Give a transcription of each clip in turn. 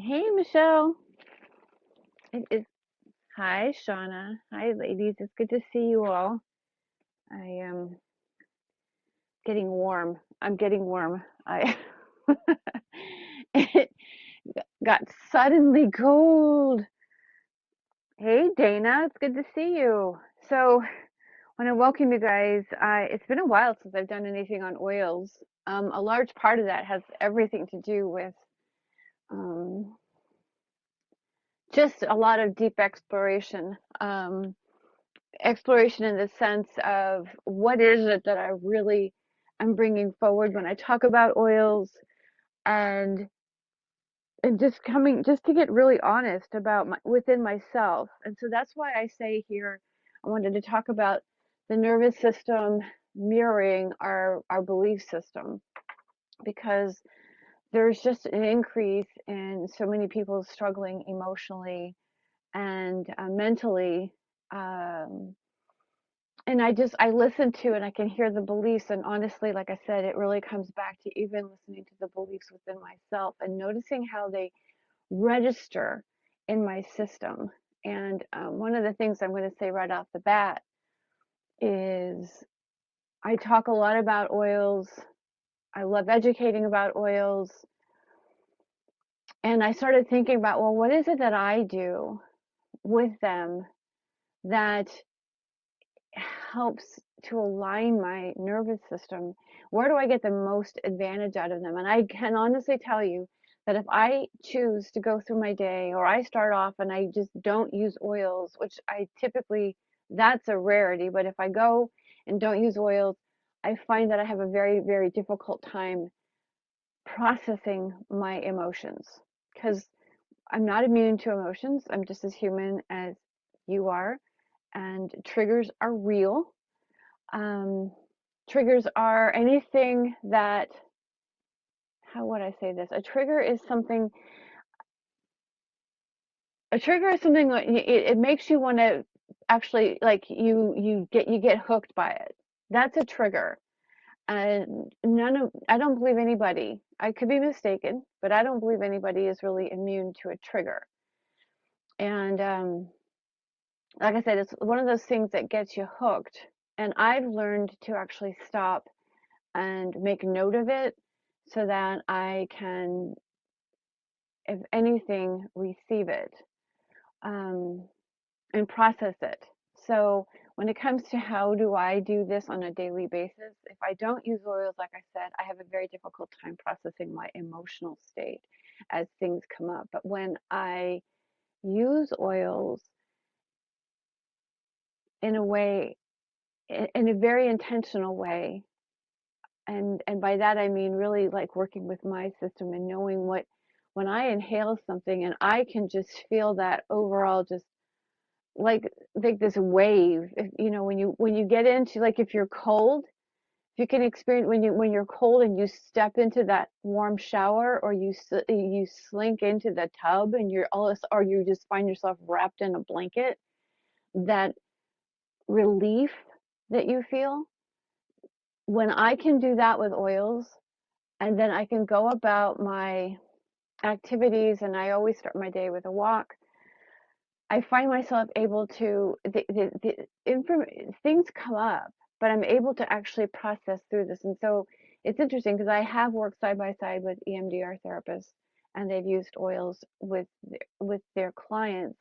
Hey, Michelle. It is. Hi, Shauna. Hi, ladies. It's good to see you all. I am getting warm. I'm getting warm. I it got suddenly cold. Hey, Dana. It's good to see you. So, when I welcome you guys, it's been a while since I've done anything on oils. A large part of that has everything to do with um, just a lot of deep exploration. Exploration in the sense of what is it that I really am bringing forward when I talk about oils, and just to get really honest about within myself. And so that's why I say here I wanted to talk about the nervous system mirroring our belief system, because there's just an increase in so many people struggling emotionally and mentally. um, and I listen to and I can hear the beliefs, and honestly, like I said, it really comes back to even listening to the beliefs within myself and noticing how they register in my system. And one of the things I'm going to say right off the bat is I talk a lot about oils. I love educating about oils. And I started thinking about, well, what is it that I do with them that helps to align my nervous system? Where do I get the most advantage out of them? And I can honestly tell you that if I choose to go through my day, or I start off and I just don't use oils, which I typically, that's a rarity, but if I go and don't use oils, I find that I have a very, very difficult time processing my emotions, because I'm not immune to emotions. I'm just as human as you are, and triggers are real. um, Triggers are anything that, how would I say this? A trigger is something that it makes you want to actually, like, you get hooked by it. That's a trigger. And I don't believe anybody, I could be mistaken, but I don't believe anybody is really immune to a trigger. And like I said, it's one of those things that gets you hooked. And I've learned to actually stop and make note of it so that I can, if anything, receive it, um, and process it. So when it comes to how do I do this on a daily basis, if I don't use oils, like I said, I have a very difficult time processing my emotional state as things come up. But when I use oils in a way, in a very intentional way, and by that I mean really like working with my system and knowing what, when I inhale something and I can just feel that overall, just like this wave. If, you know, when you get into, like, if you're cold, if you can experience when you're cold and you step into that warm shower, or you slink into the tub and you're all this, or you just find yourself wrapped in a blanket, that relief that you feel, when I can do that with oils, and then I can go about my activities, and I always start my day with a walk. I find myself able to, things come up, but I'm able to actually process through this. And so it's interesting because I have worked side by side with EMDR therapists, and they've used oils with their clients.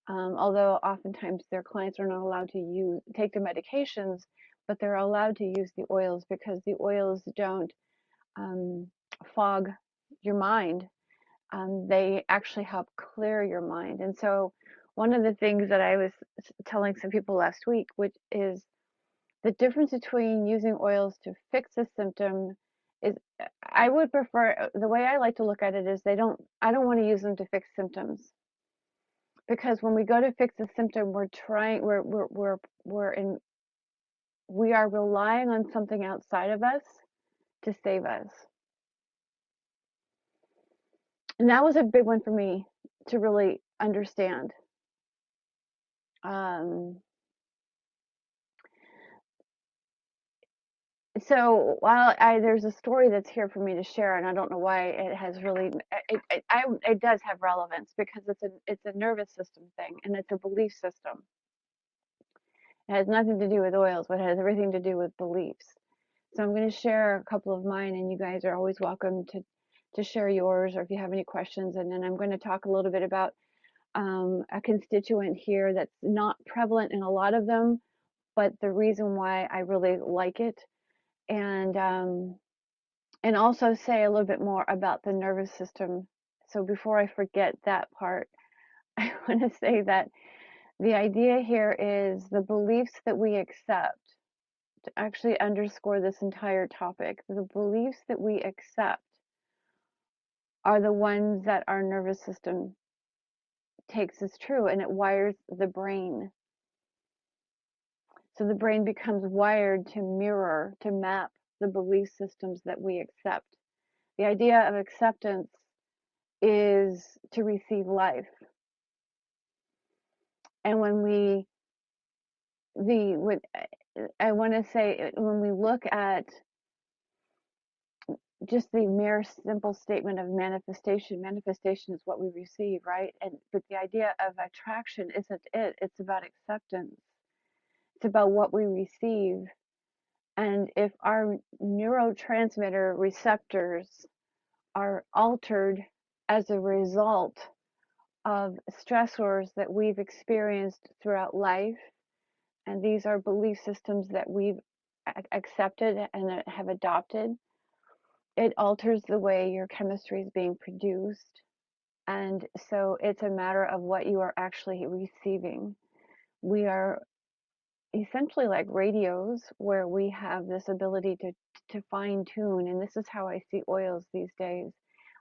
Although oftentimes their clients are not allowed to take the medications, but they're allowed to use the oils because the oils don't um, fog your mind. They actually help clear your mind. And so, one of the things that I was telling some people last week, which is the difference between using oils to fix a symptom, is I would prefer, the way I like to look at it is, I don't want to use them to fix symptoms, because when we go to fix a symptom, we are relying on something outside of us to save us. And that was a big one for me to really understand. Um, So while there's a story that's here for me to share, and I don't know why it has really it does have relevance because it's a nervous system thing and it's a belief system. It has nothing to do with oils, but it has everything to do with beliefs. So I'm going to share a couple of mine, and you guys are always welcome to share yours, or if you have any questions. And then I'm going to talk a little bit about a constituent here that's not prevalent in a lot of them, but the reason why I really like it, and also say a little bit more about the nervous system. So before I forget that part, I want to say that the idea here is the beliefs that we accept, to actually underscore this entire topic. The beliefs that we accept are the ones that our nervous system takes as true, and it wires the brain. So the brain becomes wired to mirror, to map the belief systems that we accept. The idea of acceptance is to receive life. And when we, I want to say, when we look at just the mere simple statement of manifestation, manifestation is what we receive, right? And but the idea of attraction isn't it, it's about acceptance. It's about what we receive. And if our neurotransmitter receptors are altered as a result of stressors that we've experienced throughout life, and these are belief systems that we've accepted and have adopted, it alters the way your chemistry is being produced. And so it's a matter of what you are actually receiving. We are essentially like radios where we have this ability to fine tune. And this is how I see oils these days.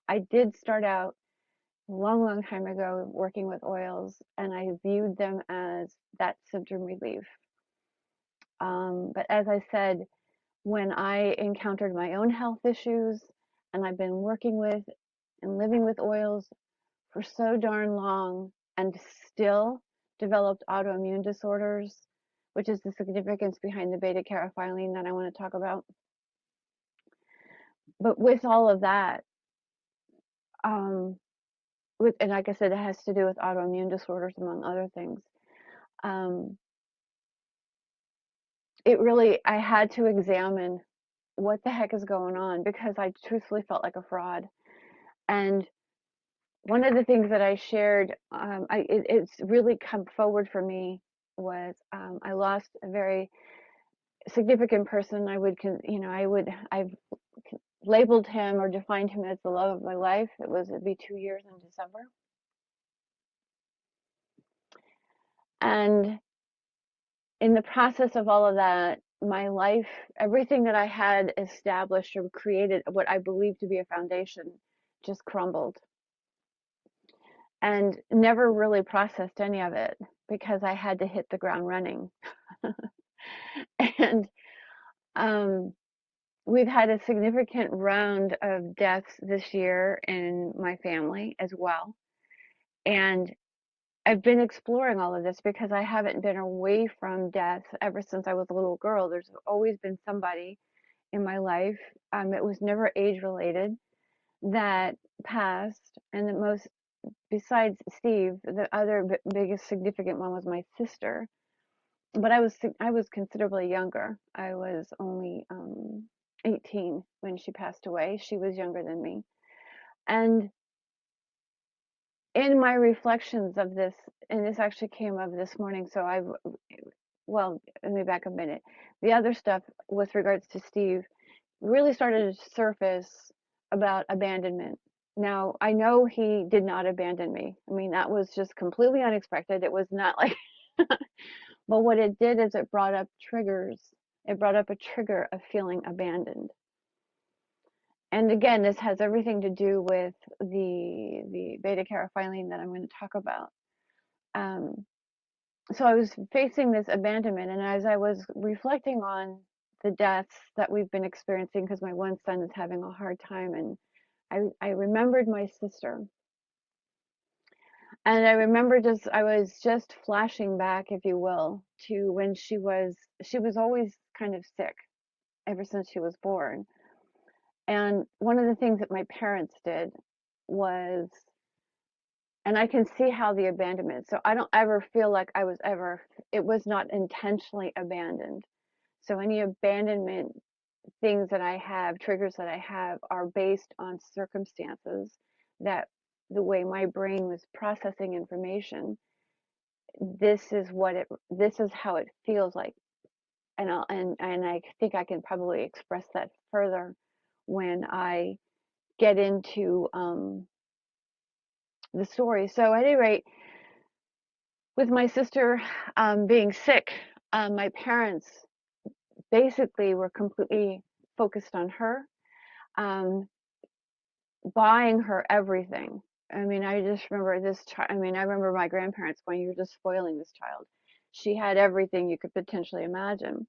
I did start out a long time ago working with oils, and I viewed them as that symptom relief. But as I said, when I encountered my own health issues, and I've been working with and living with oils for so darn long and still developed autoimmune disorders, which is the significance behind the beta carophylline that I want to talk about. But with all of that, and like I said, it has to do with autoimmune disorders among other things. Um, I had to examine what the heck is going on because I truthfully felt like a fraud. And one of the things that I shared, it's really come forward for me was I lost a very significant person. I've labeled him or defined him as the love of my life. It'd be 2 years in December. And in the process of all of that, my life, everything that I had established or created, what I believed to be a foundation, just crumbled. And never really processed any of it because I had to hit the ground running. And we've had a significant round of deaths this year in my family as well. And I've been exploring all of this because I haven't been away from death ever since I was a little girl. There's always been somebody in my life. It was never age related that passed. And the most, besides Steve, the other biggest significant one was my sister. But I was considerably younger. I was only 18 when she passed away. She was younger than me. And in my reflections of this, and this actually came up this morning, so well, let me back a minute. The other stuff with regards to Steve really started to surface about abandonment. Now, I know he did not abandon me. I mean, that was just completely unexpected. It was not like, but what it did is it brought up triggers. It brought up a trigger of feeling abandoned. And again, this has everything to do with the beta carophylline that I'm going to talk about. So I was facing this abandonment, and as I was reflecting on the deaths that we've been experiencing, because my one son is having a hard time, and I remembered my sister. And I remember I was just flashing back, if you will, to when she was always kind of sick. ever since she was born. And one of the things that my parents did was, and I can see how the abandonment, so I don't ever feel like I was ever, it was not intentionally abandoned. So any abandonment things that I have, triggers that I have, are based on circumstances that the way my brain was processing information. This is how it feels like. And I think I can probably express that further when I get into the story. So at any rate, with my sister being sick, my parents basically were completely focused on her, um, buying her everything. I mean, I just remember this child. I mean, I remember my grandparents going, "You're just spoiling this child." She had everything you could potentially imagine.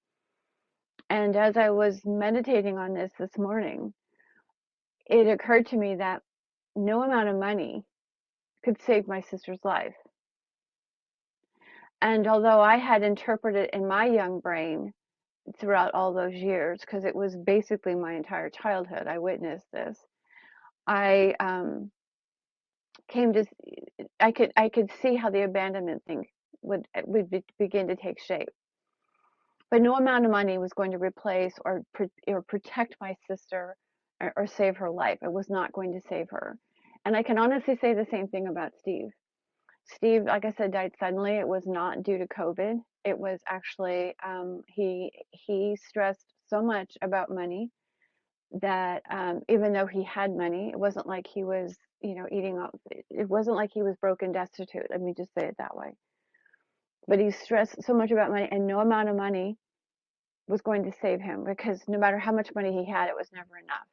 And as I was meditating on this morning, it occurred to me that no amount of money could save my sister's life. And although I had interpreted in my young brain throughout all those years, because it was basically my entire childhood, I witnessed this. I came to, I could see how the abandonment thing would begin to take shape. But no amount of money was going to replace or protect my sister, or save her life. It was not going to save her. And I can honestly say the same thing about Steve. Steve, like I said, died suddenly. It was not due to COVID. It was actually he stressed so much about money that even though he had money, it wasn't like he was, eating up. It wasn't like he was broke and destitute. Let me just say it that way. But he stressed so much about money, and no amount of money was going to save him, because no matter how much money he had, it was never enough.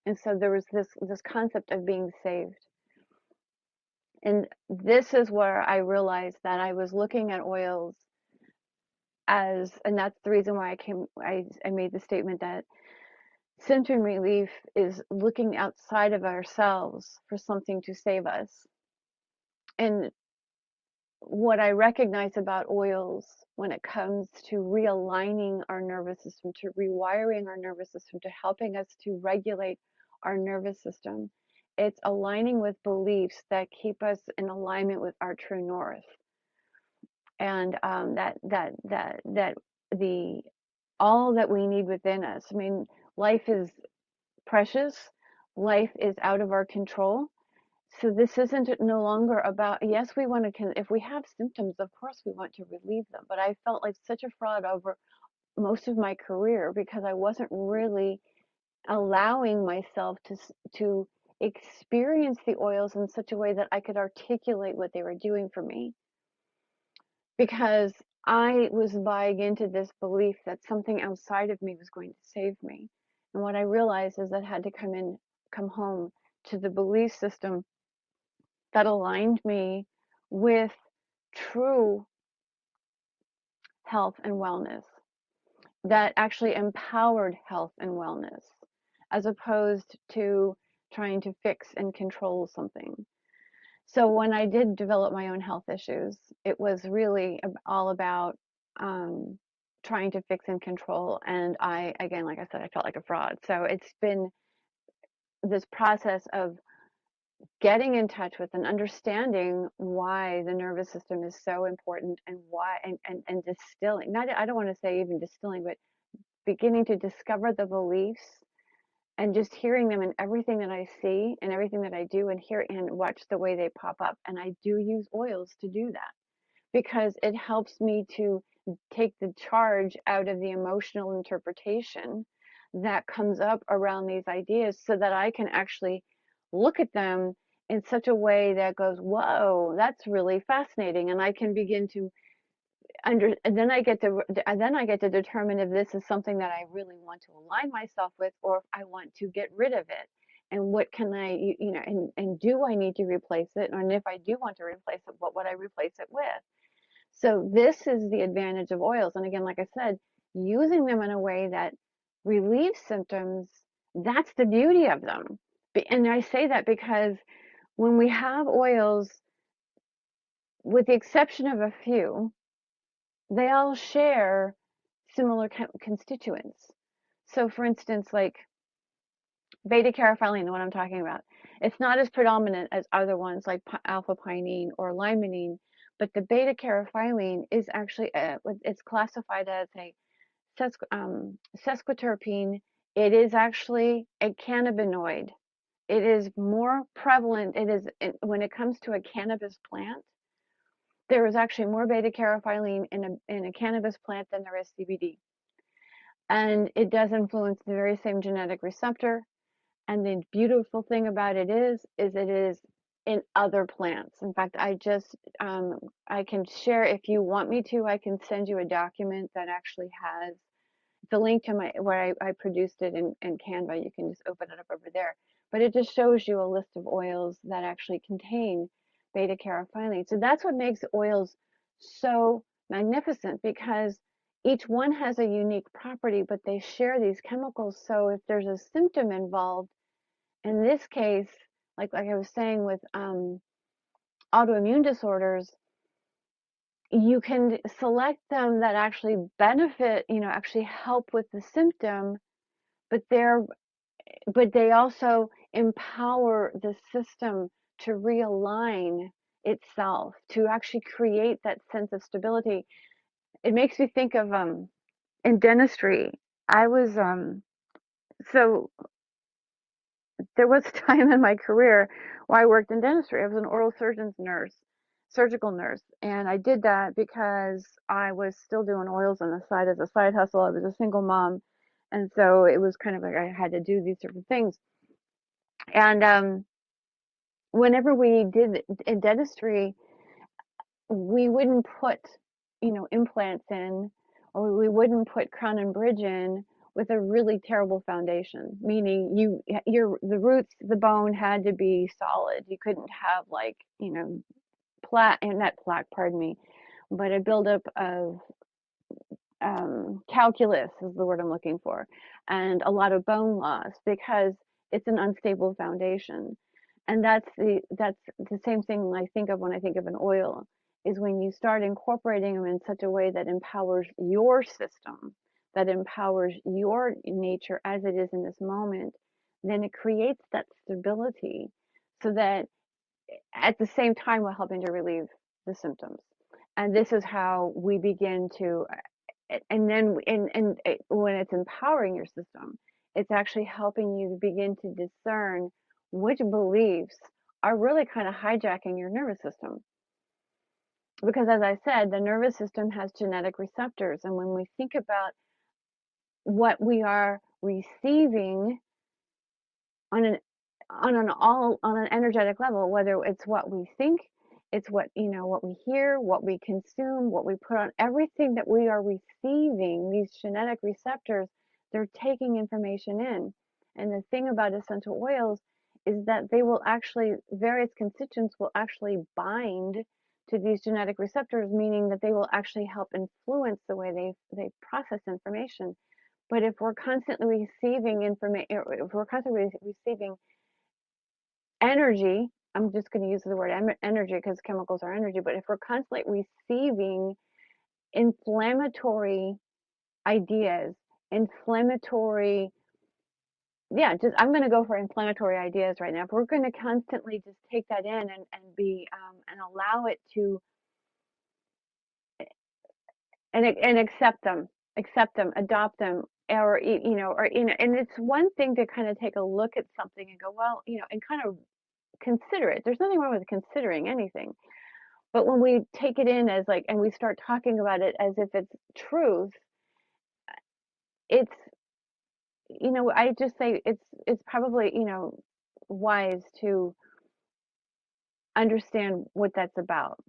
And so there was this concept of being saved. And this is where I realized that I was looking at oils as, and that's the reason why I made the statement that symptom relief is looking outside of ourselves for something to save us. And what I recognize about oils when it comes to realigning our nervous system, to rewiring our nervous system, to helping us to regulate our nervous system, it's aligning with beliefs that keep us in alignment with our true north. And that the all that we need within us. I mean, life is precious. Life is out of our control. So this isn't no longer about, yes, we want to, if we have symptoms, of course we want to relieve them. But I felt like such a fraud over most of my career because I wasn't really allowing myself to experience the oils in such a way that I could articulate what they were doing for me, because I was buying into this belief that something outside of me was going to save me. And what I realized is that I had to come home to the belief system that aligned me with true health and wellness, that actually empowered health and wellness, as opposed to trying to fix and control something. So when I did develop my own health issues, it was really all about trying to fix and control. And again, like I said, I felt like a fraud. So it's been this process of getting in touch with and understanding why the nervous system is so important, and why, and distilling, not, I don't want to say even distilling, but beginning to discover the beliefs and just hearing them in everything that I see and everything that I do, and hear and watch the way they pop up. And I do use oils to do that, because it helps me to take the charge out of the emotional interpretation that comes up around these ideas, so that I can actually look at them in such a way that goes, whoa, that's really fascinating. And I can begin to and then I get to determine if this is something that I really want to align myself with, or if I want to get rid of it. And what can and do I need to replace it? And if I do want to replace it, what would I replace it with? So this is the advantage of oils. And again, like I said, using them in a way that relieves symptoms, that's the beauty of them. And I say that because when we have oils, with the exception of a few, they all share similar constituents. So for instance, like beta caryophyllene, the one I'm talking about, it's not as predominant as other ones like alpha pinene or limonene, but the beta caryophyllene is actually it's classified as a sesquiterpene. It is actually a cannabinoid. It is more prevalent. When it comes to a cannabis plant, there is actually more beta caryophyllene in a cannabis plant than there is CBD, and it does influence the very same genetic receptor. And the beautiful thing about it is it is in other plants. In fact, I can share, if you want me to, I can send you a document that actually has the link to where I produced it in Canva. You can just open it up over there. But it just shows you a list of oils that actually contain beta caryophyllene. So that's what makes oils so magnificent, because each one has a unique property, but they share these chemicals. So if there's a symptom involved, in this case, like I was saying with autoimmune disorders, you can select them that actually benefit, actually help with the symptom, but they also empower the system to realign itself to actually create that sense of stability. It makes me think of in dentistry. I was so there was a time in my career where I worked in dentistry. I was an oral surgeon's nurse, surgical nurse, and I did that because I was still doing oils on the side as a side hustle. I was a single mom, and so it was kind of like I had to do these different things. And whenever we did in dentistry, we wouldn't put, implants in, or we wouldn't put crown and bridge in with a really terrible foundation, meaning the roots, the bone had to be solid. You couldn't have like, plaque, not plaque, pardon me, but a buildup of calculus is the word I'm looking for, and a lot of bone loss, because it's an unstable foundation. And that's the same thing I think of when I think of an oil, is when you start incorporating them in such a way that empowers your system, that empowers your nature as it is in this moment, then it creates that stability, so that at the same time while helping to relieve the symptoms. And this is how we begin to, and then when it's empowering your system, it's actually helping you begin to discern which beliefs are really kind of hijacking your nervous system. Because as I said, the nervous system has genetic receptors, and when we think about what we are receiving on an energetic level, whether it's what we think, it's what we hear, what we consume, what we put on, everything that we are receiving, these genetic receptors, they're taking information in. And the thing about essential oils is that they will actually, various constituents will actually bind to these genetic receptors, meaning that they will actually help influence the way they process information. But if we're constantly receiving information, if we're constantly receiving energy, I'm just going to use the word energy because chemicals are energy, but if we're constantly receiving inflammatory ideas, inflammatory, yeah, just I'm going to go for inflammatory ideas right now. If we're going to constantly just take that in and allow it to, and accept them, adopt them, and it's one thing to kind of take a look at something and go, well, and kind of consider it. There's nothing wrong with considering anything. But when we take it in as like, and we start talking about it as if it's truth, it's, I just say it's probably, wise to understand what that's about.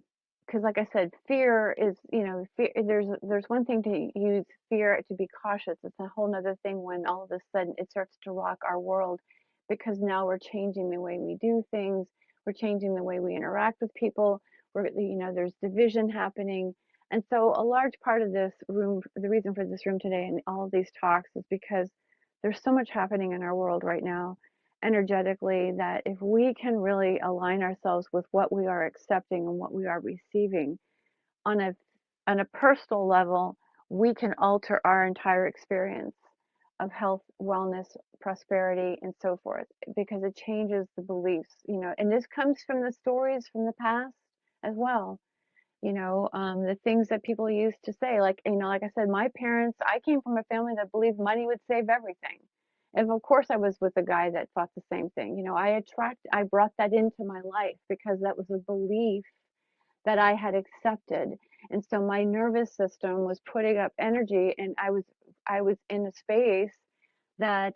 Because like I said, fear is, fear, there's one thing to use fear to be cautious. It's a whole nother thing when all of a sudden it starts to rock our world, because now we're changing the way we do things, we're changing the way we interact with people, there's division happening. And so a large part of this room, the reason for this room today and all of these talks, is because there's so much happening in our world right now energetically, that if we can really align ourselves with what we are accepting and what we are receiving on a personal level, we can alter our entire experience of health, wellness, prosperity, and so forth, because it changes the beliefs, and this comes from the stories from the past as well. The things that people used to say, like, like I said, my parents, I came from a family that believed money would save everything. And of course I was with a guy that thought the same thing. I brought that into my life because that was a belief that I had accepted. And so my nervous system was putting up energy, and I was in a space that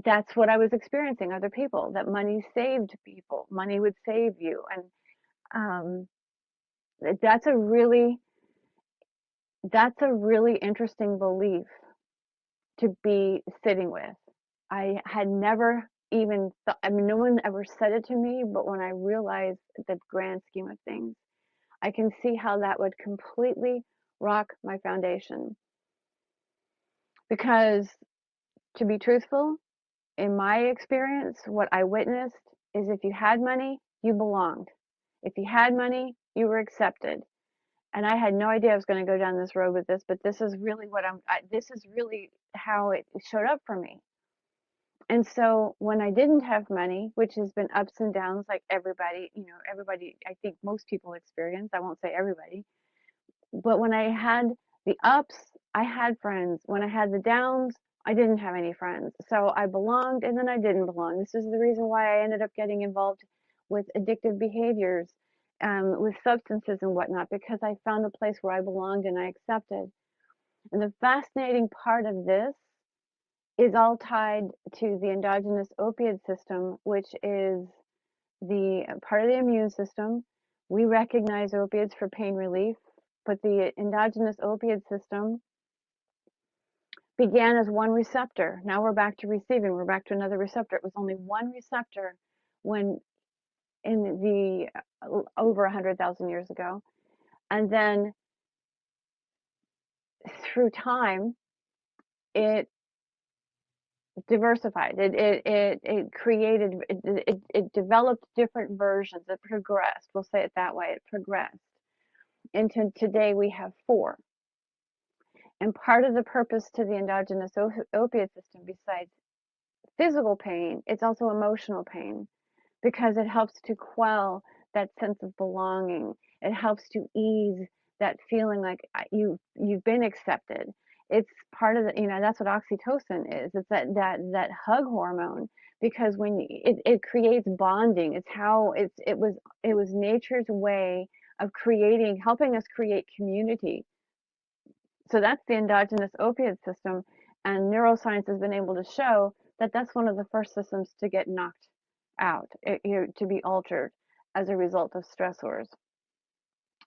that's what I was experiencing, other people, that money saved people, money would save you. And that's a really interesting belief to be sitting with. I had never even thought, I mean, no one ever said it to me, but when I realized the grand scheme of things, I can see how that would completely rock my foundation. Because to be truthful, in my experience, what I witnessed is if you had money, you belonged. If you had money, you were accepted. And I had no idea I was going to go down this road with this, but this is really this is really how it showed up for me. And so when I didn't have money, which has been ups and downs, like everybody, I think most people experience, I won't say everybody, but when I had the ups, I had friends. When I had the downs, I didn't have any friends. So I belonged and then I didn't belong. This is the reason why I ended up getting involved with addictive behaviors, with substances and whatnot, because I found a place where I belonged and I accepted. And the fascinating part of this is all tied to the endogenous opiate system, which is the part of the immune system. We recognize opiates for pain relief, but the endogenous opiate system began as one receptor. Now we're back to receiving. We're back to another receptor. It was only one receptor when in the over 100,000 years ago. And then through time, it diversified. It created. It developed different versions. It progressed. We'll say it that way. It progressed. And today we have four. And part of the purpose to the endogenous opiate system, besides physical pain, it's also emotional pain, because it helps to quell that sense of belonging. It helps to ease that feeling like you've been accepted. It's part of the, that's what oxytocin is. It's that hug hormone, because when it creates bonding. It's how it was nature's way of helping us create community. So that's the endogenous opiate system, and neuroscience has been able to show that that's one of the first systems to get knocked out, to be altered as a result of stressors.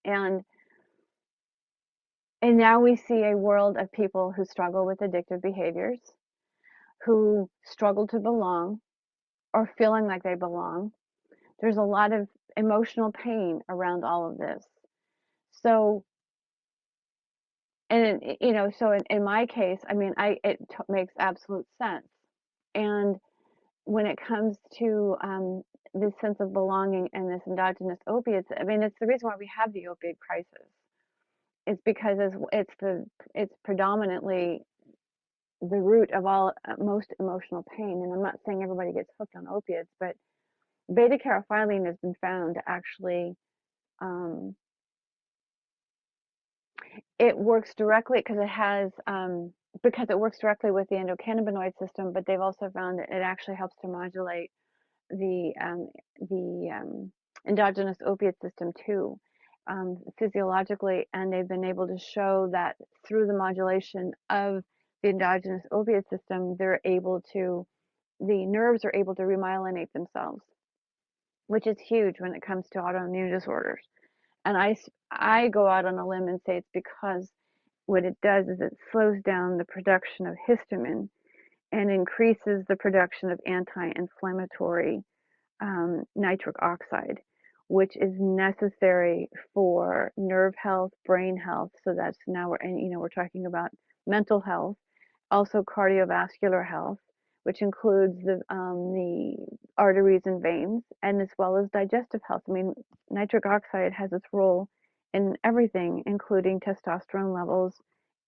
And now we see a world of people who struggle with addictive behaviors, who struggle to belong or feeling like they belong. There's a lot of emotional pain around all of this. So, and so in my case, I mean, it makes absolute sense. And when it comes to this sense of belonging and this endogenous opiates, I mean, it's the reason why we have the opioid crisis. It's because it's predominantly the root of all most emotional pain. And I'm not saying everybody gets hooked on opiates, but beta carophylline has been found to actually um, it works directly because it works directly with the endocannabinoid system, but they've also found that it actually helps to modulate the endogenous opiate system too, physiologically, and they've been able to show that through the modulation of the endogenous opiate system, the nerves are able to remyelinate themselves, which is huge when it comes to autoimmune disorders. And I go out on a limb and say it's because what it does is it slows down the production of histamine and increases the production of anti-inflammatory nitric oxide, which is necessary for nerve health, brain health. So that's now we're talking about mental health, also cardiovascular health, which includes the arteries and veins, and as well as digestive health. I mean, nitric oxide has its role in everything, including testosterone levels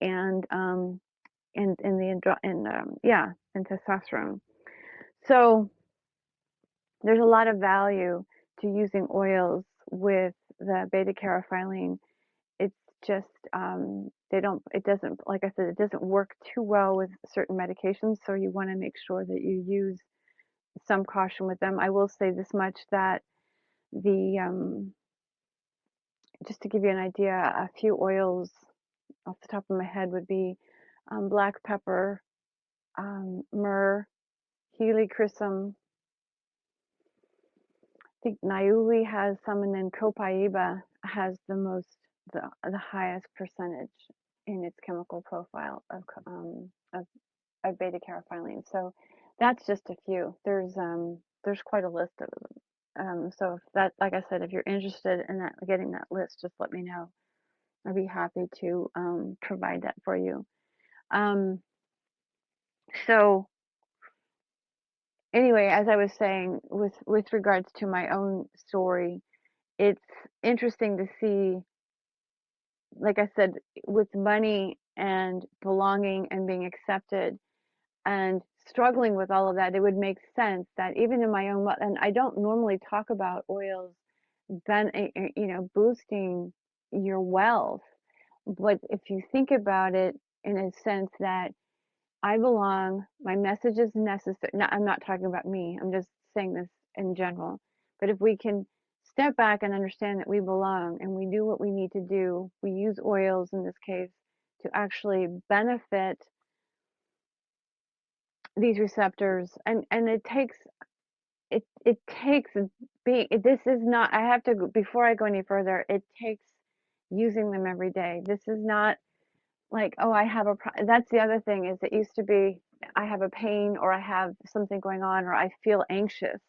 and in testosterone. So there's a lot of value to using oils with the beta carophylline. It's just they don't. It doesn't, like I said, it doesn't work too well with certain medications. So you want to make sure that you use some caution with them. I will say this much, that the just to give you an idea, a few oils off the top of my head would be black pepper, myrrh, helichrysum. I think Niuli has some, and then Copaiba has the highest percentage in its chemical profile of beta carophylline. So that's just a few. There's quite a list of them. So if that, like I said, if you're interested in that, getting that list, just let me know. I'd be happy to provide that for you. Um, so anyway, as I was saying, with regards to my own story, it's interesting to see, like I said, with money and belonging and being accepted and struggling with all of that, it would make sense that even in my own, and I don't normally talk about oils, then boosting your wealth, but if you think about it in a sense that I belong, my message is necessary. No, I'm not talking about me. I'm just saying this in general. But if we can step back and understand that we belong and we do what we need to do, we use oils in this case to actually benefit these receptors, and it takes being, this is not, I have to, before I go any further, it takes using them every day. This is not like, oh, I have that's the other thing, is it used to be I have a pain, or I have something going on, or I feel anxious,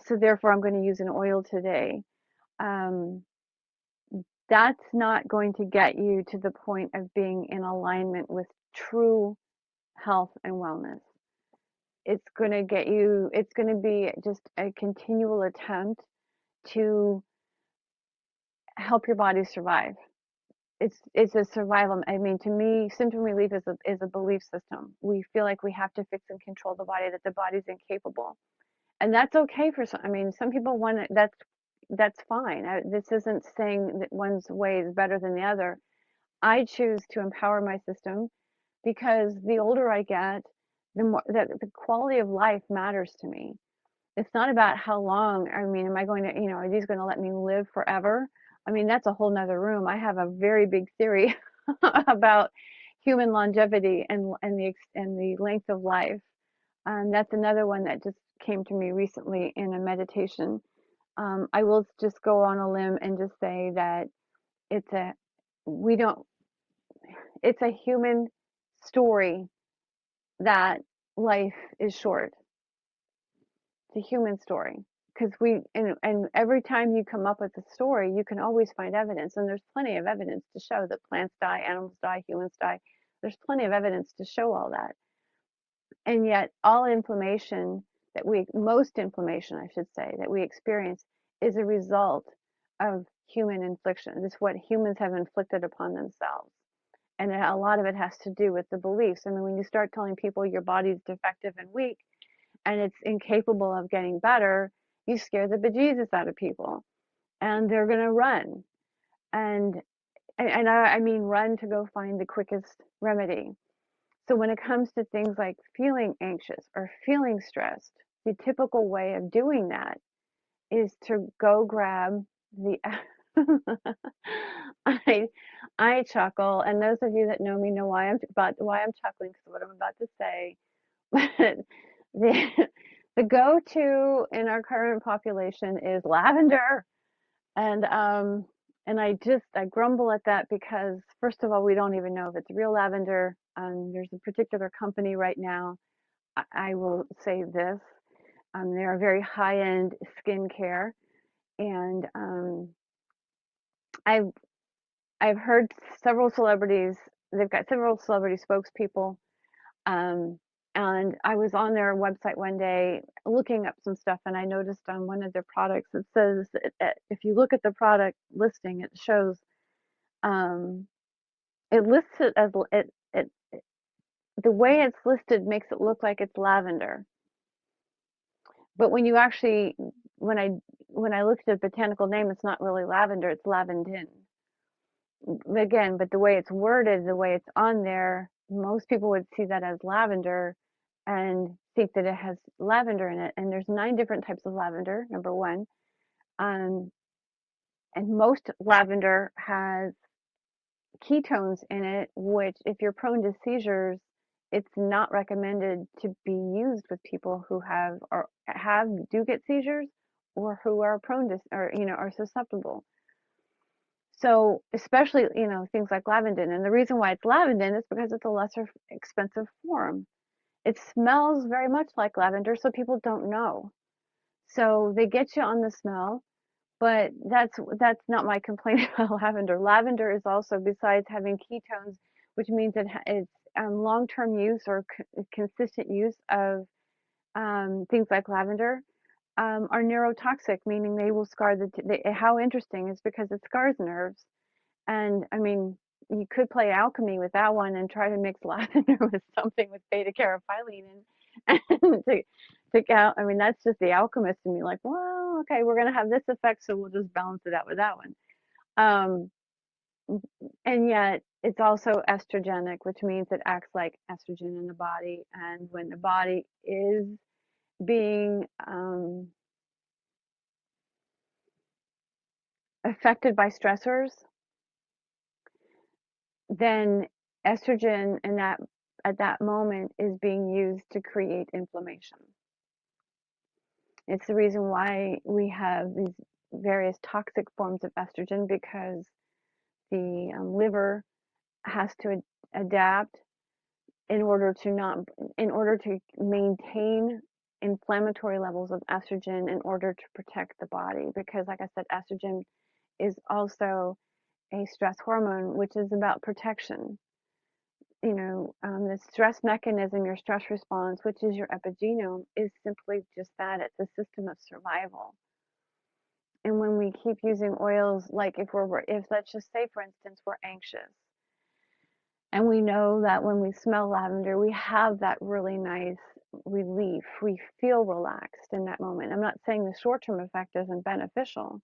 so therefore I'm going to use an oil today. um, that's not going to get you to the point of being in alignment with true health and wellness. It's going to be just a continual attempt to help your body survive. It's a survival. I mean, to me, symptom relief is a belief system. We feel like we have to fix and control the body, that the body's incapable, and that's okay for some. I mean, some people want it. That's fine. This isn't saying that one's way is better than the other. I choose to empower my system because the older I get, the more that the quality of life matters to me. It's not about how long. I mean, am I going to, are these going to let me live forever? I mean, that's a whole nother room. I have a very big theory about human longevity and the length of life. That's another one that just came to me recently in a meditation. I will just go on a limb and just say that it's a we don't it's a human story that life is short. It's a human story, because and every time you come up with a story, you can always find evidence, and there's plenty of evidence to show that plants die, animals die, humans die. There's plenty of evidence to show all that. And yet most inflammation, I should say, that we experience is a result of human infliction. It's what humans have inflicted upon themselves. And a lot of it has to do with the beliefs. I mean, when you start telling people your body's defective and weak and it's incapable of getting better, you scare the bejesus out of people, and they're going to run. And I mean run to go find the quickest remedy. So when it comes to things like feeling anxious or feeling stressed, the typical way of doing that is to go grab the I I chuckle, and those of you that know me know why I'm chuckling, because what I'm about to say. the the go-to in our current population is lavender, and I grumble at that because, first of all, we don't even know if it's real lavender. There's a particular company right now. I will say this: they are very high-end skincare, and I've I've heard several celebrities. They've got several celebrity spokespeople. Um, and I was on their website one day looking up some stuff, and I noticed on one of their products it says that if you look at the product listing, it shows, it lists it as the way it's listed makes it look like it's lavender. But when you actually, when I when I looked at the botanical name, it's not really lavender, it's lavandin. Again, but the way it's worded, the way it's on there, most people would see that as lavender and think that it has lavender in it. And there's 9 different types of lavender, number one. Um, and most lavender has ketones in it, which, if you're prone to seizures, it's not recommended to be used with people who have or do get seizures, or who are prone to, or are susceptible. So especially, things like lavandin. And the reason why it's lavandin is because it's a lesser expensive form. It smells very much like lavender, so people don't know. So they get you on the smell, but that's not my complaint about lavender. Lavender is also, besides having ketones, which means it's long-term use or consistent use of things like lavender, are neurotoxic, meaning they will scar how interesting is because it scars nerves. And I mean, you could play alchemy with that one and try to mix lavender with something with beta caryophyllene and to count. I mean, that's just the alchemist in me, like, well, okay, we're gonna have this effect, so we'll just balance it out with that one. Um, and yet it's also estrogenic, which means it acts like estrogen in the body. And when the body is being affected by stressors, then estrogen in that at that moment is being used to create inflammation. It's the reason why we have these various toxic forms of estrogen, because the liver has to adapt in order to not in order to maintain inflammatory levels of estrogen in order to protect the body, because like I said, estrogen is also a stress hormone, which is about protection. The stress mechanism, your stress response, which is your epigenome, is simply just that. It's a system of survival. And when we keep using oils, like if let's just say, for instance, we're anxious, and we know that when we smell lavender, we have that really nice relief. We feel relaxed in that moment. I'm not saying the short-term effect isn't beneficial.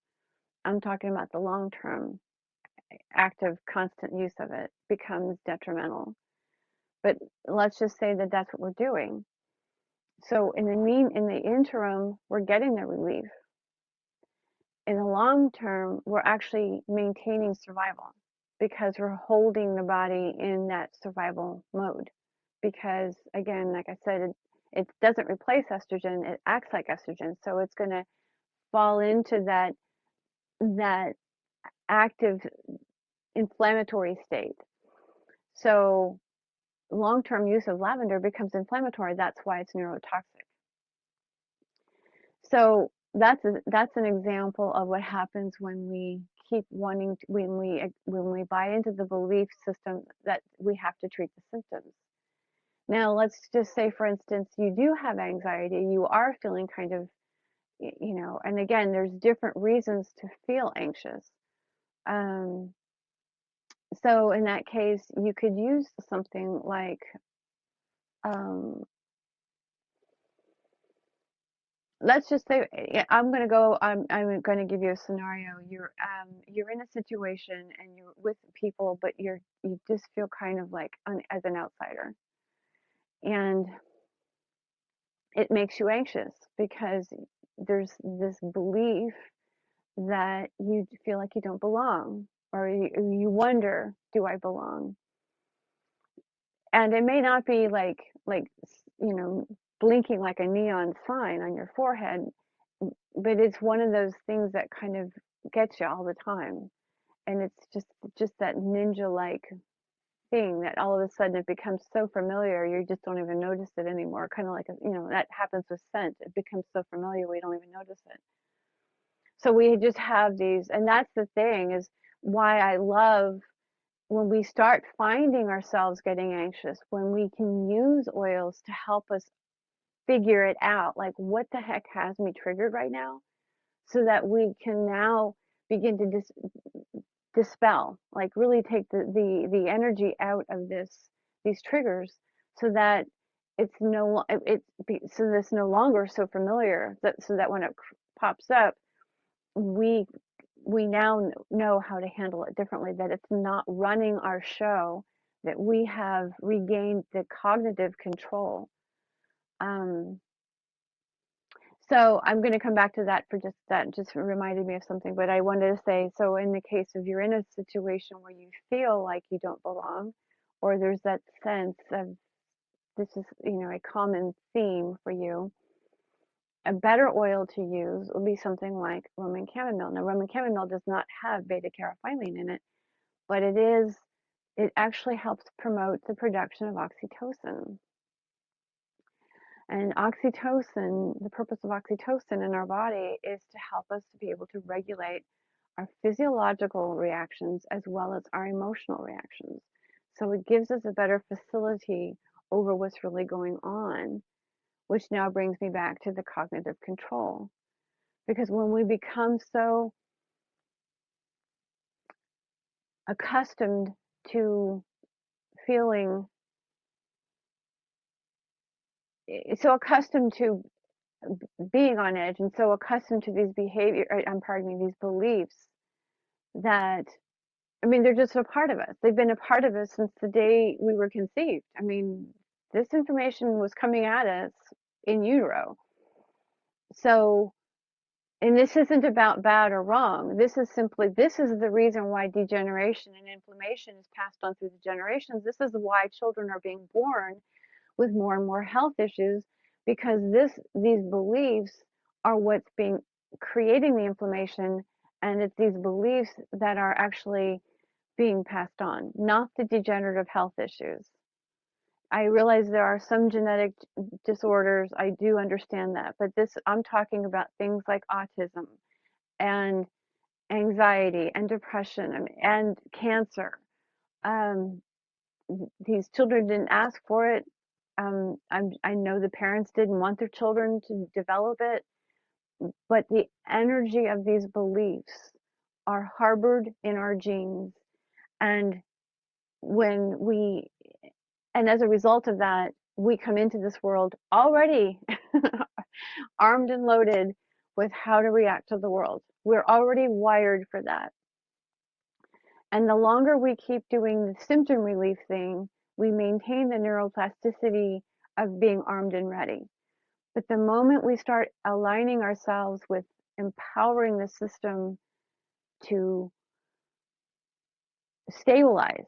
I'm talking about the long-term active, constant use of it becomes detrimental. But let's just say that that's what we're doing. So in the interim, we're getting the relief. In the long term, we're actually maintaining survival, because we're holding the body in that survival mode. Because again, like I said, it doesn't replace estrogen; it acts like estrogen. So it's going to fall into that active inflammatory state. So long-term use of lavender becomes inflammatory. That's why it's neurotoxic. So that's an example of what happens when we keep wanting to, when we buy into the belief system that we have to treat the symptoms. Now, let's just say, for instance, you do have anxiety, you are feeling kind of, and again, there's different reasons to feel anxious. Um, so in that case, you could use something like, um, let's just say, I'm going to give you a scenario. You're in a situation and you're with people, but you just feel kind of like as an outsider, and it makes you anxious because there's this belief that you feel like you don't belong, or you wonder, do I belong? And it may not be like blinking like a neon sign on your forehead, but it's one of those things that kind of gets you all the time. And it's just that ninja like thing that all of a sudden it becomes so familiar you just don't even notice it anymore. Kind of like that happens with scent. It becomes so familiar we don't even notice it. So we just have these, and that's the thing, is why I love when we start finding ourselves getting anxious, when we can use oils to help us figure it out, like what the heck has me triggered right now, so that we can now begin to dispel, like really take the energy out of these triggers, so that so that's no longer so familiar, that so that when it pops up, we we now know how to handle it differently, that it's not running our show, that we have regained the cognitive control. Um, so I'm going to come back to that for just that, just reminded me of something, but I wanted to say, so in the case of you're in a situation where you feel like you don't belong, or there's that sense of this is, a common theme for you, a better oil to use would be something like Roman chamomile. Now, Roman chamomile does not have beta caryophyllene in it, but it actually helps promote the production of oxytocin. And oxytocin, the purpose of oxytocin in our body is to help us to be able to regulate our physiological reactions as well as our emotional reactions. So it gives us a better facility over what's really going on, which now brings me back to the cognitive control. Because when we become so accustomed to feeling, so accustomed to being on edge and so accustomed to these these beliefs that, I mean, they're just a part of us. They've been a part of us since the day we were conceived. I mean, this information was coming at us in utero. So, and this isn't about bad or wrong. This is the reason why degeneration and inflammation is passed on through the generations. This is why children are being born with more and more health issues, because these beliefs are what's being creating the inflammation, and it's these beliefs that are actually being passed on, not the degenerative health issues. I realize there are some genetic disorders. I do understand that, but I'm talking about things like autism and anxiety and depression and cancer. Um, these children didn't ask for it. I know the parents didn't want their children to develop it, but the energy of these beliefs are harbored in our genes. And when we, and as a result of that, we come into this world already armed and loaded with how to react to the world. We're already wired for that. And the longer we keep doing the symptom relief thing, we maintain the neuroplasticity of being armed and ready. But the moment we start aligning ourselves with empowering the system to stabilize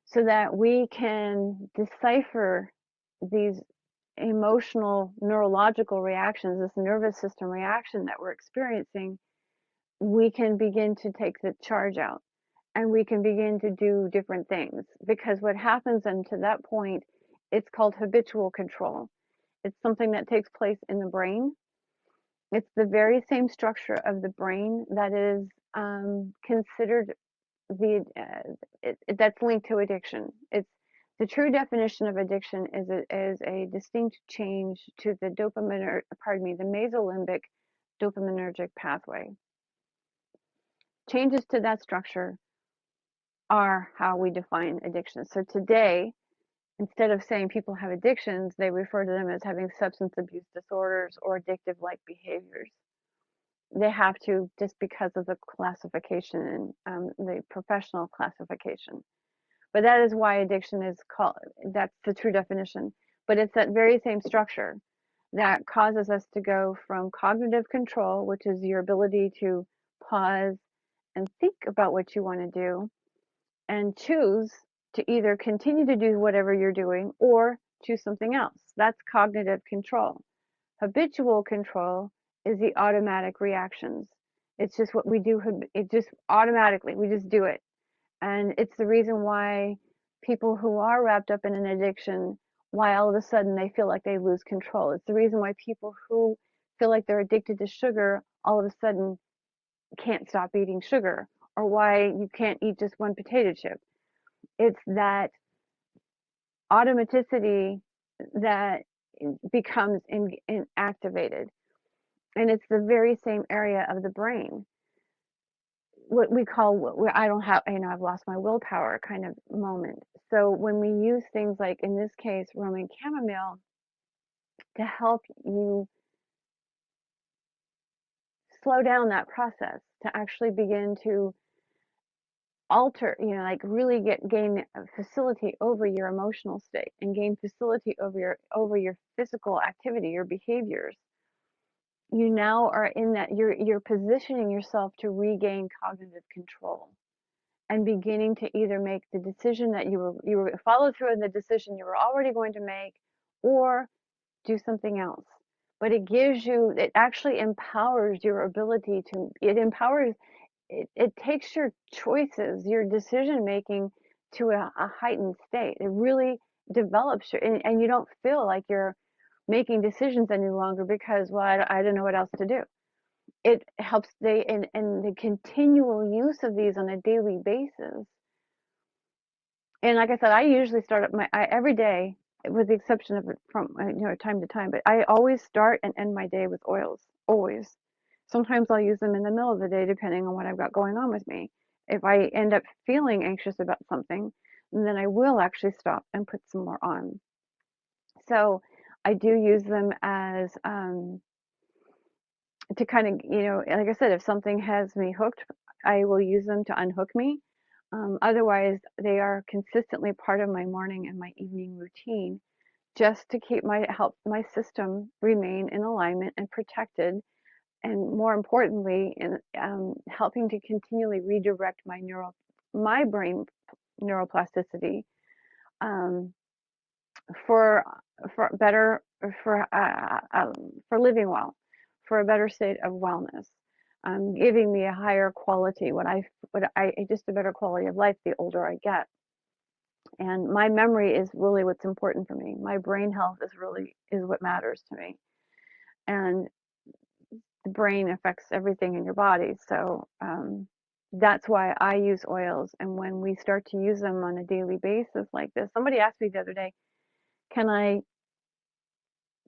so that we can decipher these emotional neurological reactions, this nervous system reaction that we're experiencing, we can begin to take the charge out and we can begin to do different things. Because what happens then to that point, it's called habitual control. It's something that takes place in the brain. It's the very same structure of the brain that is considered that's linked to addiction. It's the true definition of addiction is a distinct change to the the mesolimbic dopaminergic pathway. Changes to that structure are how we define addiction. So today, instead of saying people have addictions, they refer to them as having substance abuse disorders or addictive like behaviors. They have to, just because of the classification and the professional classification. But that is why addiction is called, that's the true definition. But it's that very same structure that causes us to go from cognitive control, which is your ability to pause and think about what you want to do and choose to either continue to do whatever you're doing or choose something else. That's cognitive control. Habitual control is the automatic reactions. It's just what we do. It just automatically, we just do it. And it's the reason why people who are wrapped up in an addiction, why all of a sudden they feel like they lose control. It's the reason why people who feel like they're addicted to sugar all of a sudden can't stop eating sugar, or why you can't eat just one potato chip. It's that automaticity that becomes activated. And it's the very same area of the brain. what we call, what I don't have, I've lost my willpower kind of moment. So when we use things like, in this case, Roman chamomile, to help you slow down that process, to actually begin to alter, like really gain facility over your emotional state and gain facility over your physical activity, your behaviors. You now are in that, you're positioning yourself to regain cognitive control and beginning to either make the decision that you were follow through on the decision you were already going to make, or do something else. But it actually empowers your ability to, it takes your choices, your decision making to a heightened state. It really develops and you don't feel like you're making decisions any longer because, well, I don't know what else to do. It helps and the continual use of these on a daily basis. And like I said, I usually start up every day, with the exception of from time to time, but I always start and end my day with oils, always. Sometimes I'll use them in the middle of the day depending on what I've got going on with me. If I end up feeling anxious about something, then I will actually stop and put some more on. So I do use them as to kind of, like I said, if something has me hooked, I will use them to unhook me. Otherwise, they are consistently part of my morning and my evening routine, just to help my system remain in alignment and protected, and more importantly, in helping to continually redirect my brain neuroplasticity, um, for better, for living well, for a better state of wellness, giving me a higher quality, just a better quality of life the older I get. And my memory is really what's important for me. My brain health is what matters to me. And the brain affects everything in your body. So that's why I use oils. And when we start to use them on a daily basis like this, somebody asked me the other day, can I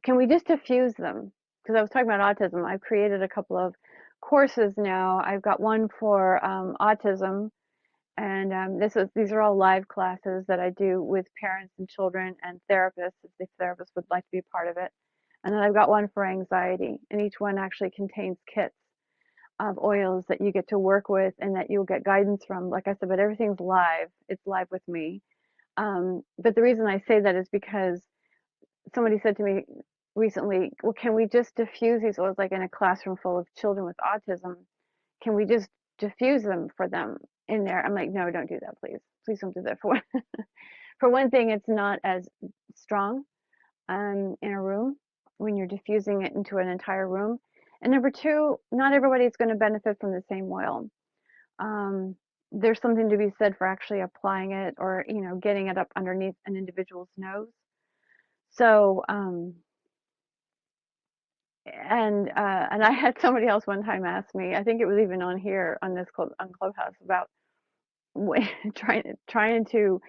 can we just diffuse them? Because I was talking about autism. I've created a couple of courses now. I've got one for autism, and these are all live classes that I do with parents and children and therapists, if the therapist would like to be a part of it. And then I've got one for anxiety, and each one actually contains kits of oils that you get to work with and that you'll get guidance from. Like I said, but everything's live. It's live with me. But the reason I say that is because somebody said to me recently, well, can we just diffuse these oils, like in a classroom full of children with autism? Can we just diffuse them for them in there? I'm like, no, don't do that, please. Please don't do that for for one thing, it's not as strong in a room when you're diffusing it into an entire room. And number two, not everybody is going to benefit from the same oil. Um, there's something to be said for actually applying it, or getting it up underneath an individual's nose. So and I had somebody else one time ask me, I think it was even on here on this on Clubhouse, about trying to,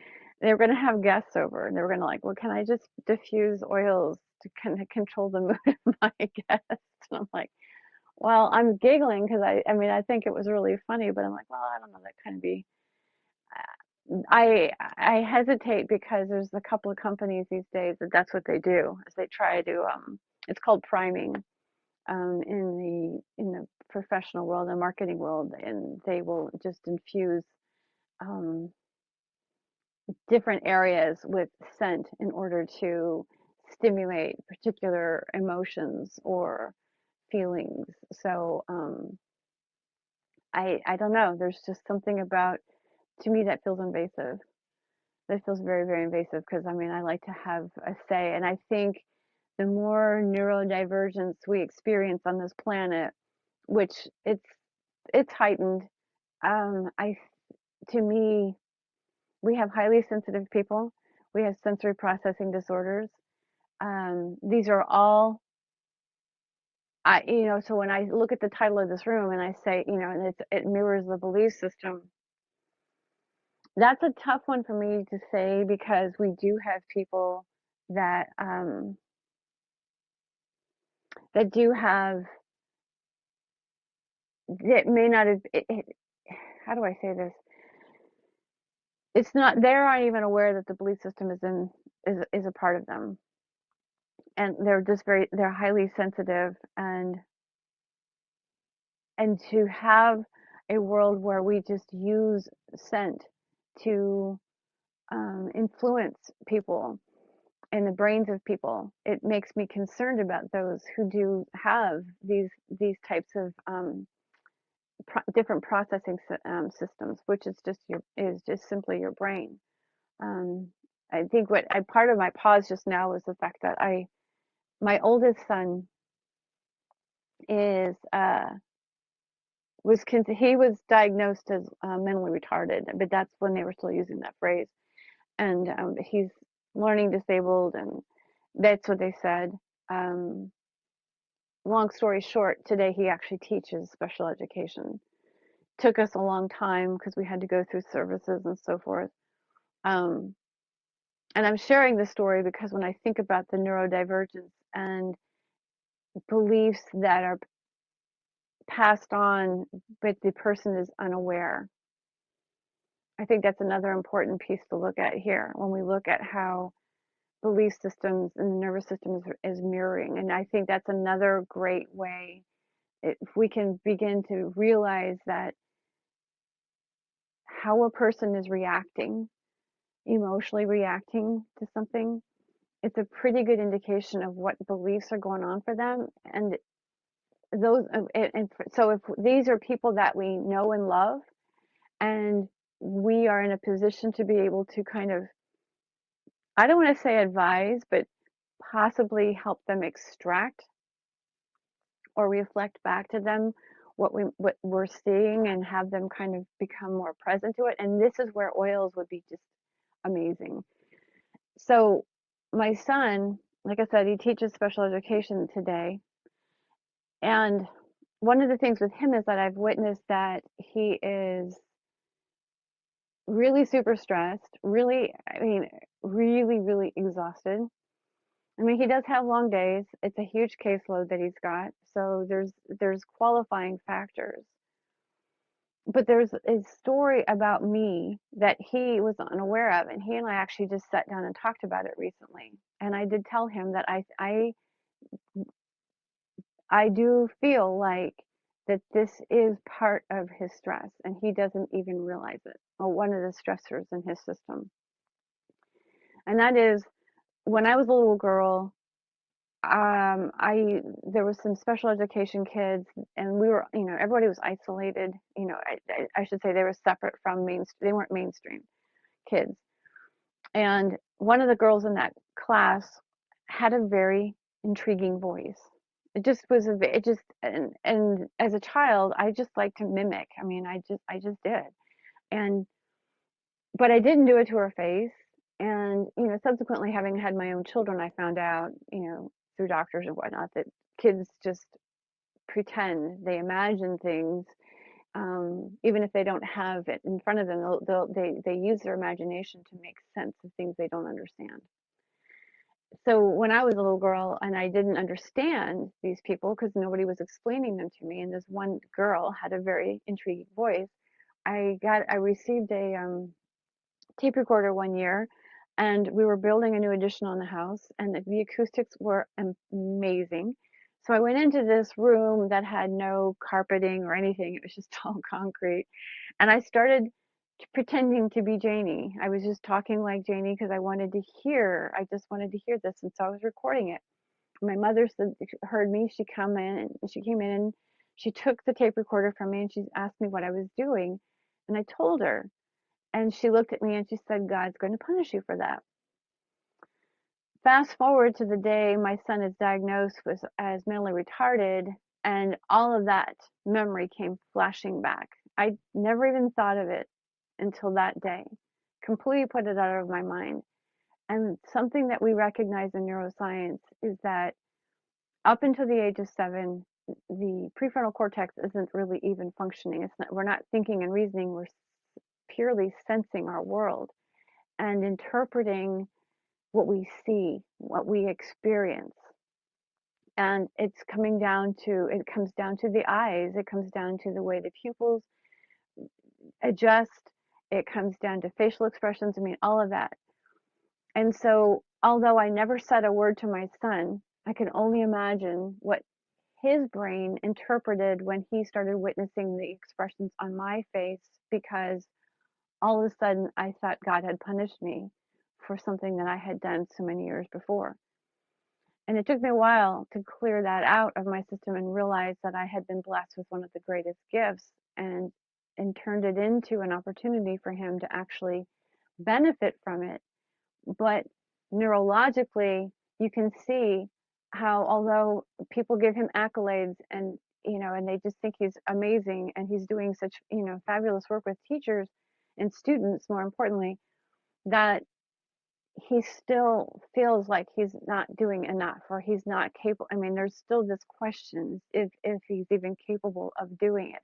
they were going to have guests over, and they were going to, like, well, can I just diffuse oils to kind of control the mood of my guests? And I'm like, well, I'm giggling because I mean, I think it was really funny, but I'm like, well, I don't know, that kind of be, I hesitate, because there's a couple of companies these days that's what they do, is they try to it's called priming, in the professional world, the marketing world, and they will just infuse um, different areas with scent in order to stimulate particular emotions or feelings. So I don't know. There's just something about, to me, that feels invasive. That feels very, very invasive, because I mean, I like to have a say, and I think the more neurodivergence we experience on this planet, which it's heightened. I To me, we have highly sensitive people. We have sensory processing disorders. These are all, so when I look at the title of this room and I say, and it mirrors the belief system, that's a tough one for me to say, because we do have people that that do have, that may not have, how do I say this? It's not, they aren't even aware that the belief system is a part of them, and they're just they're highly sensitive, and to have a world where we just use scent to influence people in the brains of people, it makes me concerned about those who do have these types of different processing systems, which is just simply your brain. Um, I think what I part of my pause just now was the fact that my oldest son is he was diagnosed as mentally retarded, but that's when they were still using that phrase, and he's learning disabled, and that's what they said. Um, Long story short, today he actually teaches special education. Took us a long time because we had to go through services and so forth. Um, and I'm sharing this story because when I think about the neurodivergence and beliefs that are passed on, but the person is unaware, I think that's another important piece to look at here when we look at how belief systems and the nervous system is mirroring. And I think that's another great way, if we can begin to realize that how a person is reacting, emotionally reacting to something, it's a pretty good indication of what beliefs are going on for them. And those, so if these are people that we know and love, and we are in a position to be able to kind of, I don't want to say advise, but possibly help them extract or reflect back to them what we're seeing, and have them kind of become more present to it. And this is where oils would be just amazing. So my son, like I said, he teaches special education today, and one of the things with him is that I've witnessed that he is really super stressed, really, I mean, really, really exhausted. I mean, he does have long days. It's a huge caseload that he's got. So there's qualifying factors. But there's a story about me that he was unaware of, and he and I actually just sat down and talked about it recently. And I did tell him that I do feel like that this is part of his stress, and he doesn't even realize it, or one of the stressors in his system. And that is, when I was a little girl, I there was some special education kids, and we were, everybody was isolated. I should say they were separate from they weren't mainstream kids. And one of the girls in that class had a very intriguing voice. It just was it just, and as a child, I just like to mimic. I mean, I just did. And but I didn't do it to her face. And subsequently, having had my own children, I found out, through doctors and whatnot, that kids just pretend, they imagine things, even if they don't have it in front of them. They use their imagination to make sense of things they don't understand. So when I was a little girl and I didn't understand these people because nobody was explaining them to me, and this one girl had a very intriguing voice, I received a tape recorder one year, and we were building a new addition on the house, and the acoustics were amazing. So I went into this room that had no carpeting or anything. It was just all concrete. And I started pretending to be Janie. I was just talking like Janie because I just wanted to hear this. And so I was recording it. My mother heard me. She came in and she took the tape recorder from me, and she asked me what I was doing. And I told her, and she looked at me and she said, God's going to punish you for that. Fast forward to the day my son is diagnosed as mentally retarded, and all of that memory came flashing back. I never even thought of it until that day. Completely put it out of my mind. And something that we recognize in neuroscience is that up until the age of 7, the prefrontal cortex isn't really even functioning. We're not thinking and reasoning, we're purely sensing our world and interpreting what we see, what we experience. And it comes down to the eyes, it comes down to the way the pupils adjust. It comes down to facial expressions. I mean, all of that. And so, although I never said a word to my son, I can only imagine what his brain interpreted when he started witnessing the expressions on my face, because all of a sudden I thought God had punished me for something that I had done so many years before. And it took me a while to clear that out of my system and realize that I had been blessed with one of the greatest gifts, and turned it into an opportunity for him to actually benefit from it. But neurologically, you can see how, although people give him accolades, and and they just think he's amazing and he's doing such fabulous work with teachers and students, more importantly, that he still feels like he's not doing enough, or he's not capable. I mean, there's still this question if he's even capable of doing it.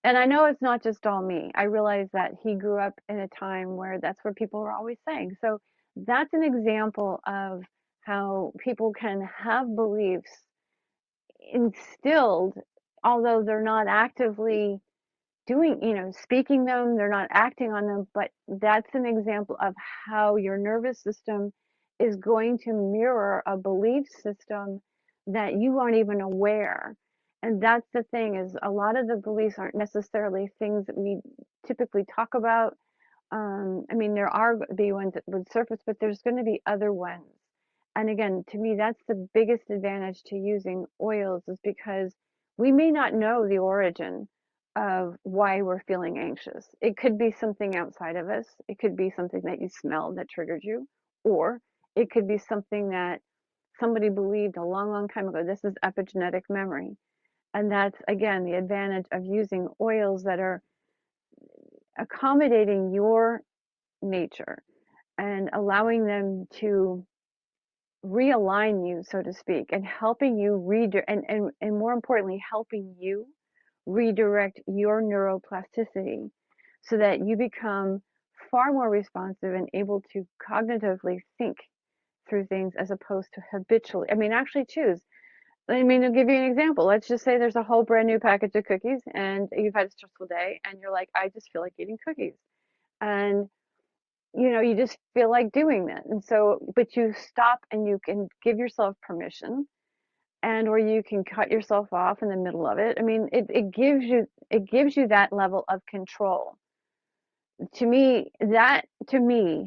And I know it's not just all me. I realize that he grew up in a time where that's what people were always saying. So that's an example of how people can have beliefs instilled, although they're not actively doing, speaking them, they're not acting on them, but that's an example of how your nervous system is going to mirror a belief system that you aren't even aware. And that's the thing, is a lot of the beliefs aren't necessarily things that we typically talk about. I mean, there are be ones that would surface, but there's going to be other ones. And again, to me, that's the biggest advantage to using oils, is because we may not know the origin of why we're feeling anxious. It could be something outside of us. It could be something that you smelled that triggered you, or it could be something that somebody believed a long, long time ago. This is epigenetic memory. And that's, again, the advantage of using oils that are accommodating your nature and allowing them to realign you, so to speak, and helping you and more importantly, helping you redirect your neuroplasticity so that you become far more responsive and able to cognitively think through things, as opposed to habitually. I mean, actually choose. I mean, I'll give you an example. Let's just say there's a whole brand new package of cookies and you've had a stressful day and you're like, I just feel like eating cookies. And you just feel like doing that. And so, but you stop and you can give yourself permission, and or you can cut yourself off in the middle of it. I mean, it gives you that level of control. To me,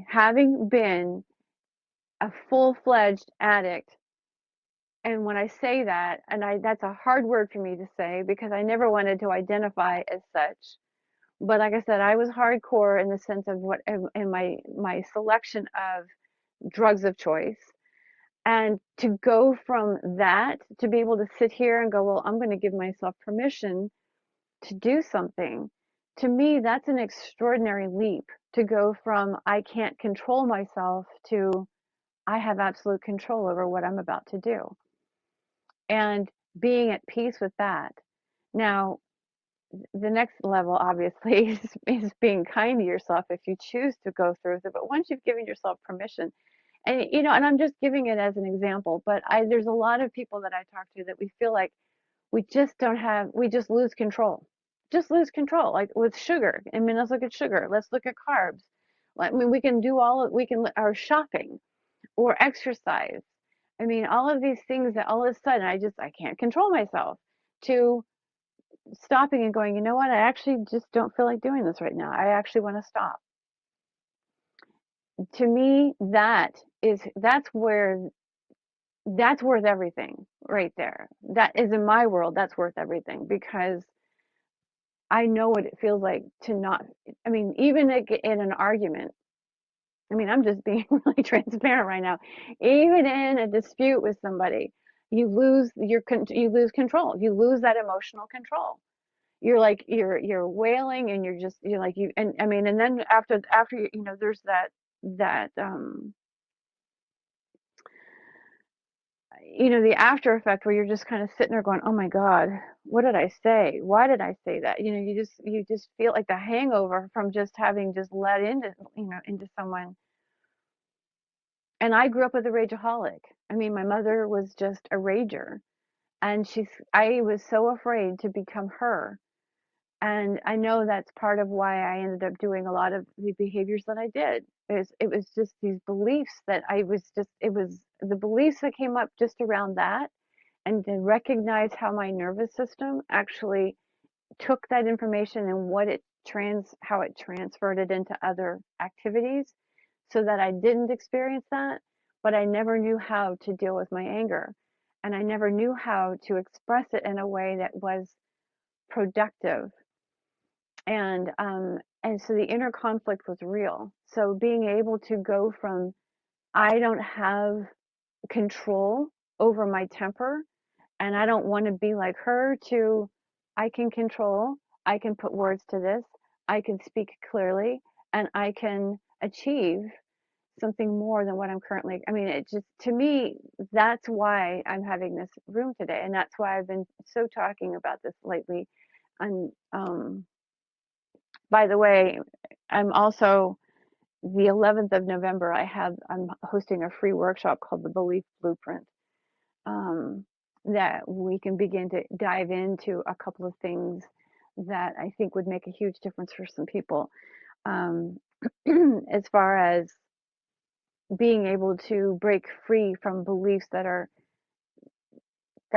having been a full-fledged addict, and when I say that, and I that's a hard word for me to say because I never wanted to identify as such. But like I said, I was hardcore in the sense of what in my selection of drugs of choice. And to go from that to be able to sit here and go, well, I'm going to give myself permission to do something. To me, that's an extraordinary leap, to go from I can't control myself to I have absolute control over what I'm about to do. And being at peace with that. Now, the next level obviously is being kind to yourself if you choose to go through with it. But once you've given yourself permission, and I'm just giving it as an example, but there's a lot of people that I talk to that we feel like we just lose control. Just lose control. Like with sugar. I mean, let's look at sugar. Let's look at carbs. I mean, we can do our shopping or exercise. I mean, all of these things that all of a sudden I can't control myself, to stopping and going, you know what? I actually just don't feel like doing this right now. I actually want to stop. To me, that's worth everything right there. That is, in my world, that's worth everything, because I know what it feels like to not, I mean, even in an argument, I mean, I'm just being really transparent right now. Even in a dispute with somebody, you lose control. You lose that emotional control. You're like you're wailing, and you're like you and I mean, and then after there's that the after effect where you're just kind of sitting there going, oh my God, what did I say? Why did I say that? You just feel like the hangover from just having just let into someone. And I grew up with a rageaholic. I mean, my mother was just a rager, and I was so afraid to become her. And I know that's part of why I ended up doing a lot of the behaviors that I did. It was just these beliefs that I was just, it was the beliefs that came up just around that, and to recognize how my nervous system actually took that information and how it transferred it into other activities, so that I didn't experience that, but I never knew how to deal with my anger. And I never knew how to express it in a way that was productive. And so the inner conflict was real. So being able to go from I don't have control over my temper and I don't want to be like her to I can control, I can put words to this, I can speak clearly, and I can achieve something more than what I'm currently. I mean, it just, to me, that's why I'm having this room today. And that's why I've been so talking about this lately. And by the way, I'm also the 11th of November, I'm hosting a free workshop called the Belief Blueprint, that we can begin to dive into a couple of things that I think would make a huge difference for some people, um, as far as being able to break free from beliefs that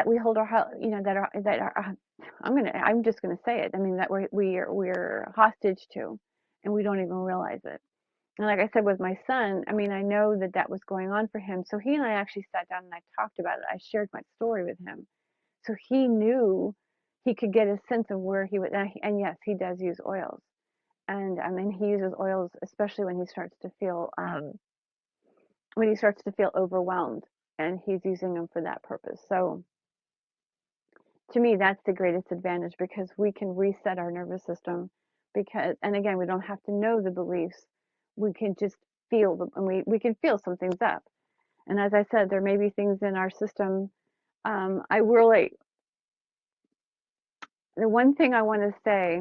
we hold that are I'm just gonna say it. I mean, that we're hostage to, and we don't even realize it. And like I said with my son, I mean, I know that that was going on for him. So he and I actually sat down and I talked about it. I shared my story with him. So he knew, he could get a sense of where he would, and yes, he does use oils. And I mean, he uses oils, especially when he starts to feel overwhelmed, and he's using them for that purpose. So to me, that's the greatest advantage, because we can reset our nervous system. Because, and again, we don't have to know the beliefs. We can just feel them, and we can feel some things up. And as I said, there may be things in our system. I really, the one thing I want to say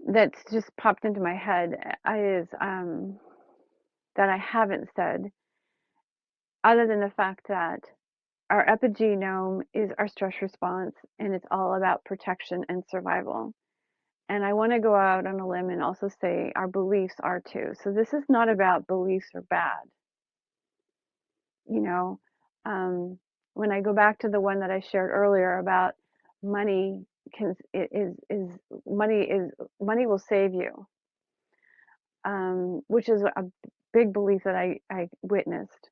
that's just popped into my head is that I haven't said, other than the fact that our epigenome is our stress response, and it's all about protection and survival. And I want to go out on a limb and also say our beliefs are too. So this is not about beliefs are bad. You know, when I go back to the one that I shared earlier about money can is money is money will save you, which is a big belief that I witnessed.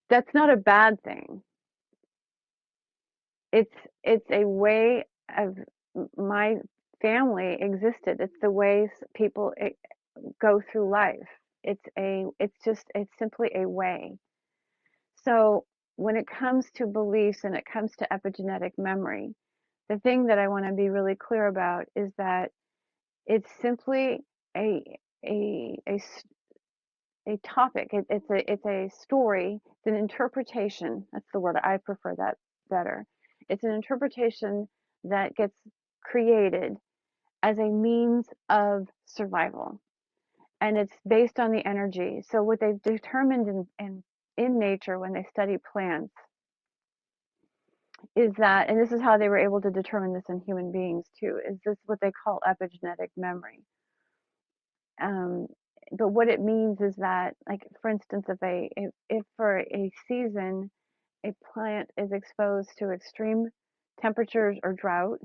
That's not a bad thing. It's it's a way of my family existed. It's the ways people go through life. It's simply a way. So when it comes to beliefs and it comes to epigenetic memory, the thing that I want to be really clear about is that it's simply a a a topic. It's a story. It's an interpretation. That's the word. I prefer that better. It's an interpretation that gets created as a means of survival, and it's based on the energy. So what they've determined in nature when they study plants is that, and this is how they were able to determine this in human beings too, is this what they call epigenetic memory. Um, but what it means is that, like for instance, if for a season a plant is exposed to extreme temperatures or drought,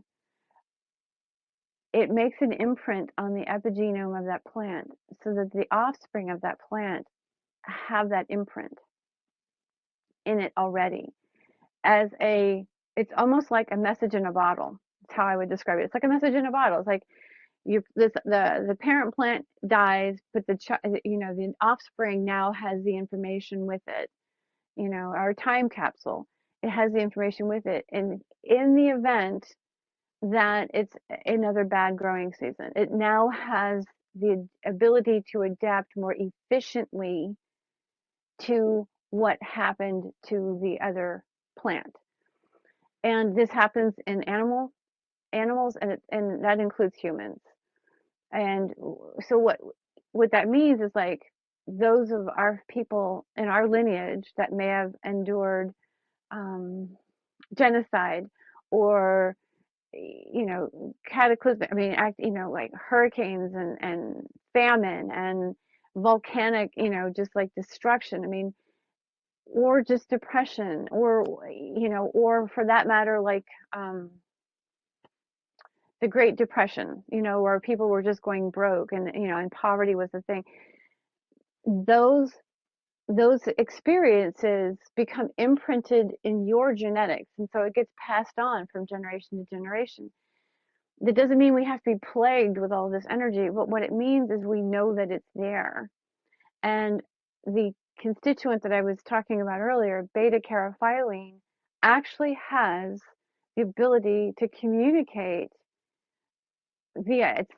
it makes an imprint on the epigenome of that plant, so that the offspring of that plant have that imprint in it already. As a, it's almost like a message in a bottle. That's how I would describe it. It's like a message in a bottle. It's like the parent plant dies, but the offspring now has the information with it. Our time capsule, it has the information with it, and in the event that it's another bad growing season, it now has the ability to adapt more efficiently to what happened to the other plant. And this happens in animals, and that includes humans. And so what that means is, like, those of our people in our lineage that may have endured, um, genocide or cataclysmic, I mean, like hurricanes and famine and volcanic, just like destruction. I mean, or just depression, or for that matter, like um, the Great Depression, where people were just going broke and poverty was the thing. Those those experiences become imprinted in your genetics, and so it gets passed on from generation to generation. That doesn't mean we have to be plagued with all this energy, but what it means is we know that it's there. And the constituent that I was talking about earlier, beta carophylline, actually has the ability to communicate via its,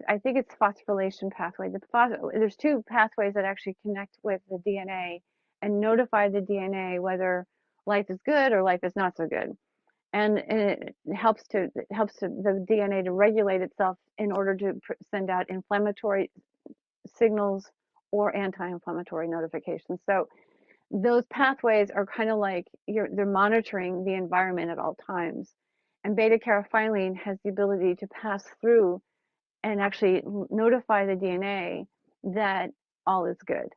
I think it's phosphorylation pathway. There's two pathways that actually connect with the DNA and notify the DNA whether life is good or life is not so good. And it helps the DNA to regulate itself in order to send out inflammatory signals or anti-inflammatory notifications. So those pathways are kind of like they're monitoring the environment at all times. And beta carophylline has the ability to pass through and actually notify the DNA that all is good,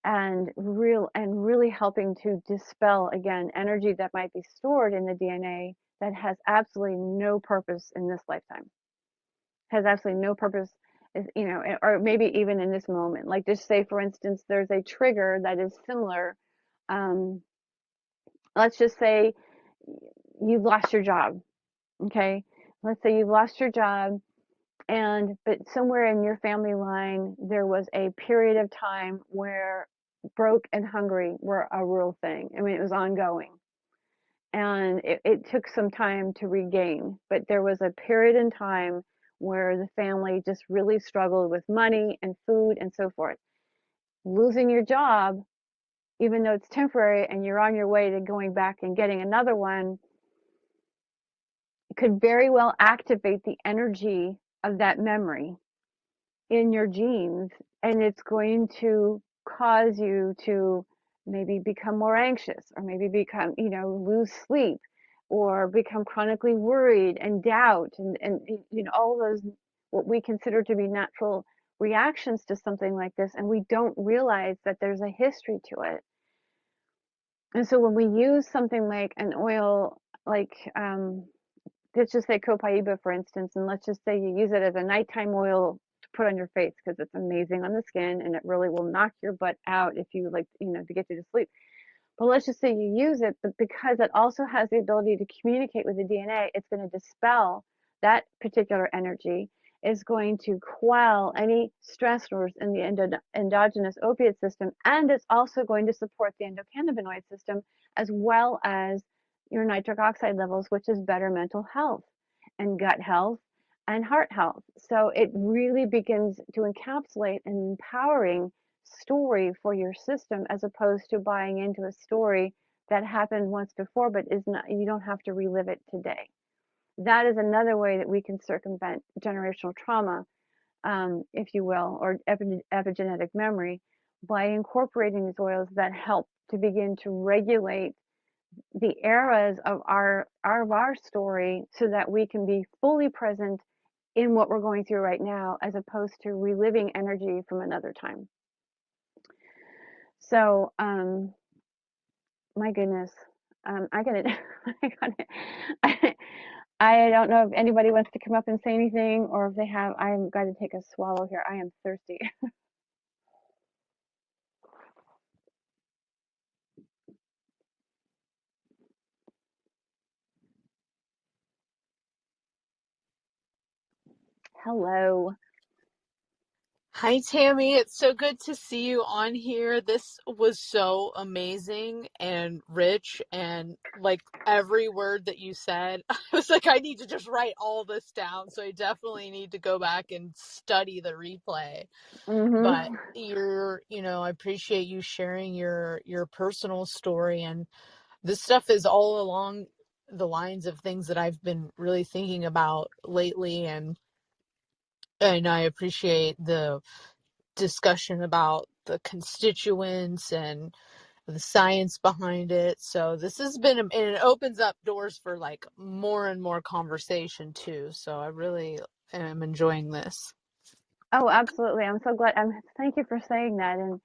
and really helping to dispel again energy that might be stored in the DNA that has absolutely no purpose in this lifetime, has absolutely no purpose, or maybe even in this moment. Like, just say for instance there's a trigger that is similar. um, let's just say you've lost your job. Okay, let's say you've lost your job, but somewhere in your family line there was a period of time where broke and hungry were a real thing. I mean, it was ongoing, and it took some time to regain, but there was a period in time where the family just really struggled with money and food and so forth. Losing your job, even though it's temporary and you're on your way to going back and getting another one, could very well activate the energy of that memory in your genes, and it's going to cause you to maybe become more anxious, or maybe become, lose sleep, or become chronically worried and doubt, and all those what we consider to be natural reactions to something like this, and we don't realize that there's a history to it. And so when we use something like an oil, like let's just say copaiba, for instance, and let's just say you use it as a nighttime oil to put on your face because it's amazing on the skin and it really will knock your butt out if you like, to get you to sleep. But let's just say you use it, but because it also has the ability to communicate with the DNA, it's going to dispel that particular energy, is going to quell any stressors in the endogenous opiate system, and it's also going to support the endocannabinoid system as well as your nitric oxide levels, which is better mental health and gut health and heart health. So it really begins to encapsulate an empowering story for your system, as opposed to buying into a story that happened once before but is not, you don't have to relive it today. That is another way that we can circumvent generational trauma, if you will, or epigenetic memory, by incorporating these oils that help to begin to regulate the eras of our story, so that we can be fully present in what we're going through right now, as opposed to reliving energy from another time. So, my goodness, I gotta, I gotta, I, I don't know if anybody wants to come up and say anything, or if they have. I've got to take a swallow here. I am thirsty. Hello. Hi, Tammy. It's so good to see you on here. This was so amazing and rich, and like every word that you said, I was like, I need to just write all this down. So I definitely need to go back and study the replay. But Mm-hmm. I appreciate you sharing your personal story, and this stuff is all along the lines of things that I've been really thinking about lately, and I appreciate the discussion about the constituents and the science behind it. So this has been, and it opens up doors for like more and more conversation too. So I really am enjoying this. Oh, absolutely. I'm so glad. Thank you for saying that. And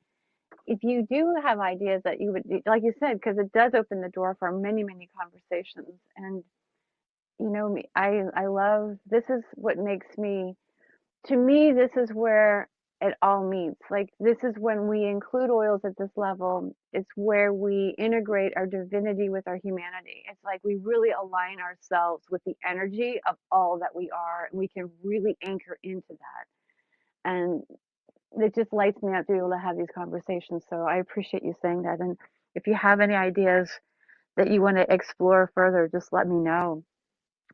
if you do have ideas that you would, like you said, because it does open the door for many, many conversations. And you know me, I love, this is what makes me, to me, this is where it all meets. Like, this is when we include oils at this level, it's where we integrate our divinity with our humanity. It's like we really align ourselves with the energy of all that we are, and we can really anchor into that. And it just lights me up to be able to have these conversations. So I appreciate you saying that. And if you have any ideas that you want to explore further, just let me know.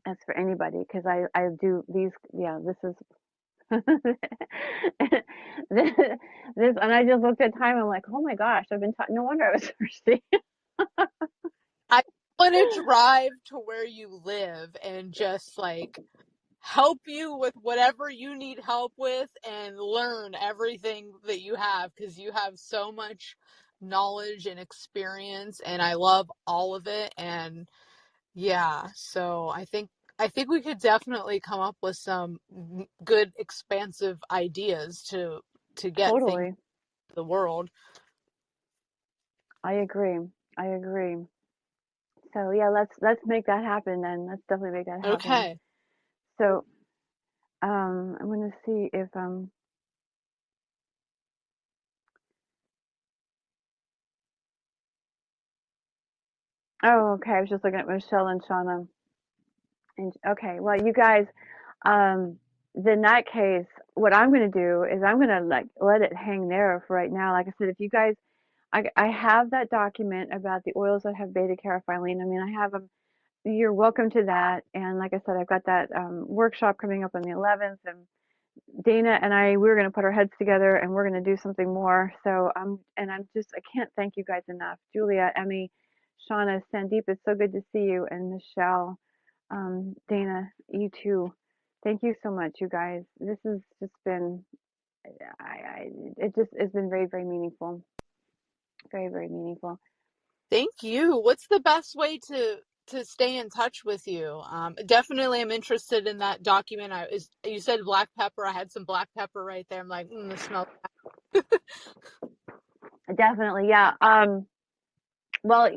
That's for anybody, because I do these. Yeah, this is this, this, and I just looked at time. I'm like, oh my gosh, I've been no wonder I was thirsty. I want to drive to where you live and just like help you with whatever you need help with and learn everything that you have because you have so much knowledge and experience and I love all of it. And yeah, so I think we could definitely come up with some good expansive ideas to get things Totally, to the world. I agree. I agree. So yeah, let's make that happen then. Let's definitely make that happen. Okay. So I'm gonna see if oh, okay. I was just looking at Michelle and Shauna. And okay, well, you guys, um, in that case, what I'm gonna do is I'm gonna like let it hang there for right now. Like I said, if you guys, I have that document about the oils that have beta carotene. I mean, I have them. You're welcome to that. And like I said, I've got that workshop coming up on the 11th, and Dana and we're going to put our heads together and we're going to do something more. So I'm just, I can't thank you guys enough. Julia, Emmy, Shauna, Sandeep, it's so good to see you. And Michelle, Dana, you too. Thank you so much, you guys. This has just been, it just has been very, very meaningful. Very, very meaningful. Thank you. What's the best way to stay in touch with you? Definitely, I'm interested in that document. You said black pepper. I had some black pepper right there. I'm like, the smell. Definitely. Yeah. Well,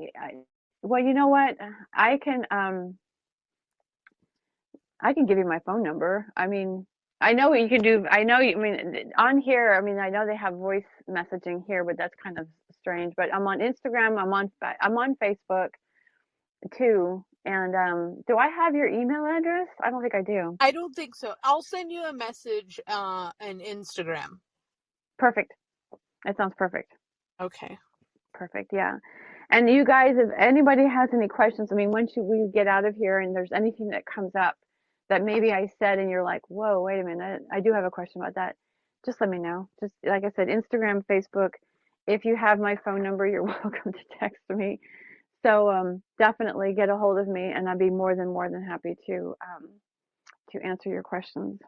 well, you know what? I can, I can give you my phone number. I mean, I know what you can do. I know you, I mean, on here, I mean, I know they have voice messaging here, but that's kind of strange. But I'm on Instagram, I'm on Facebook too. And do I have your email address? I don't think I do. I don't think so. I'll send you a message on Instagram. Perfect. That sounds perfect. Okay. Perfect. Yeah. And you guys, if anybody has any questions, I mean, once we get out of here and there's anything that comes up that maybe I said and you're like, whoa, wait a minute, I do have a question about that, just let me know. Just like I said, Instagram, Facebook. If you have my phone number, you're welcome to text me. So definitely get a hold of me, and I'd be more than happy to answer your questions.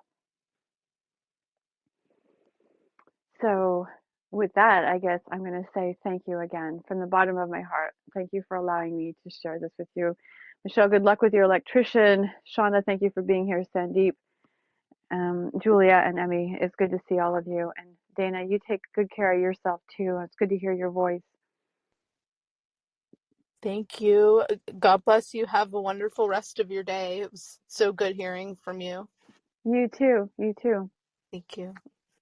So, with that, I guess I'm going to say thank you again from the bottom of my heart. Thank you for allowing me to share this with you. Michelle, good luck with your electrician. Shauna, thank you for being here. Sandeep, Julia, and Emmy, it's good to see all of you. And Dana, you take good care of yourself too. It's good to hear your voice. Thank you. God bless you. Have a wonderful rest of your day. It was so good hearing from you. You too. You too. Thank you.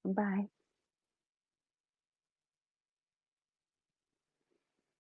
Bye.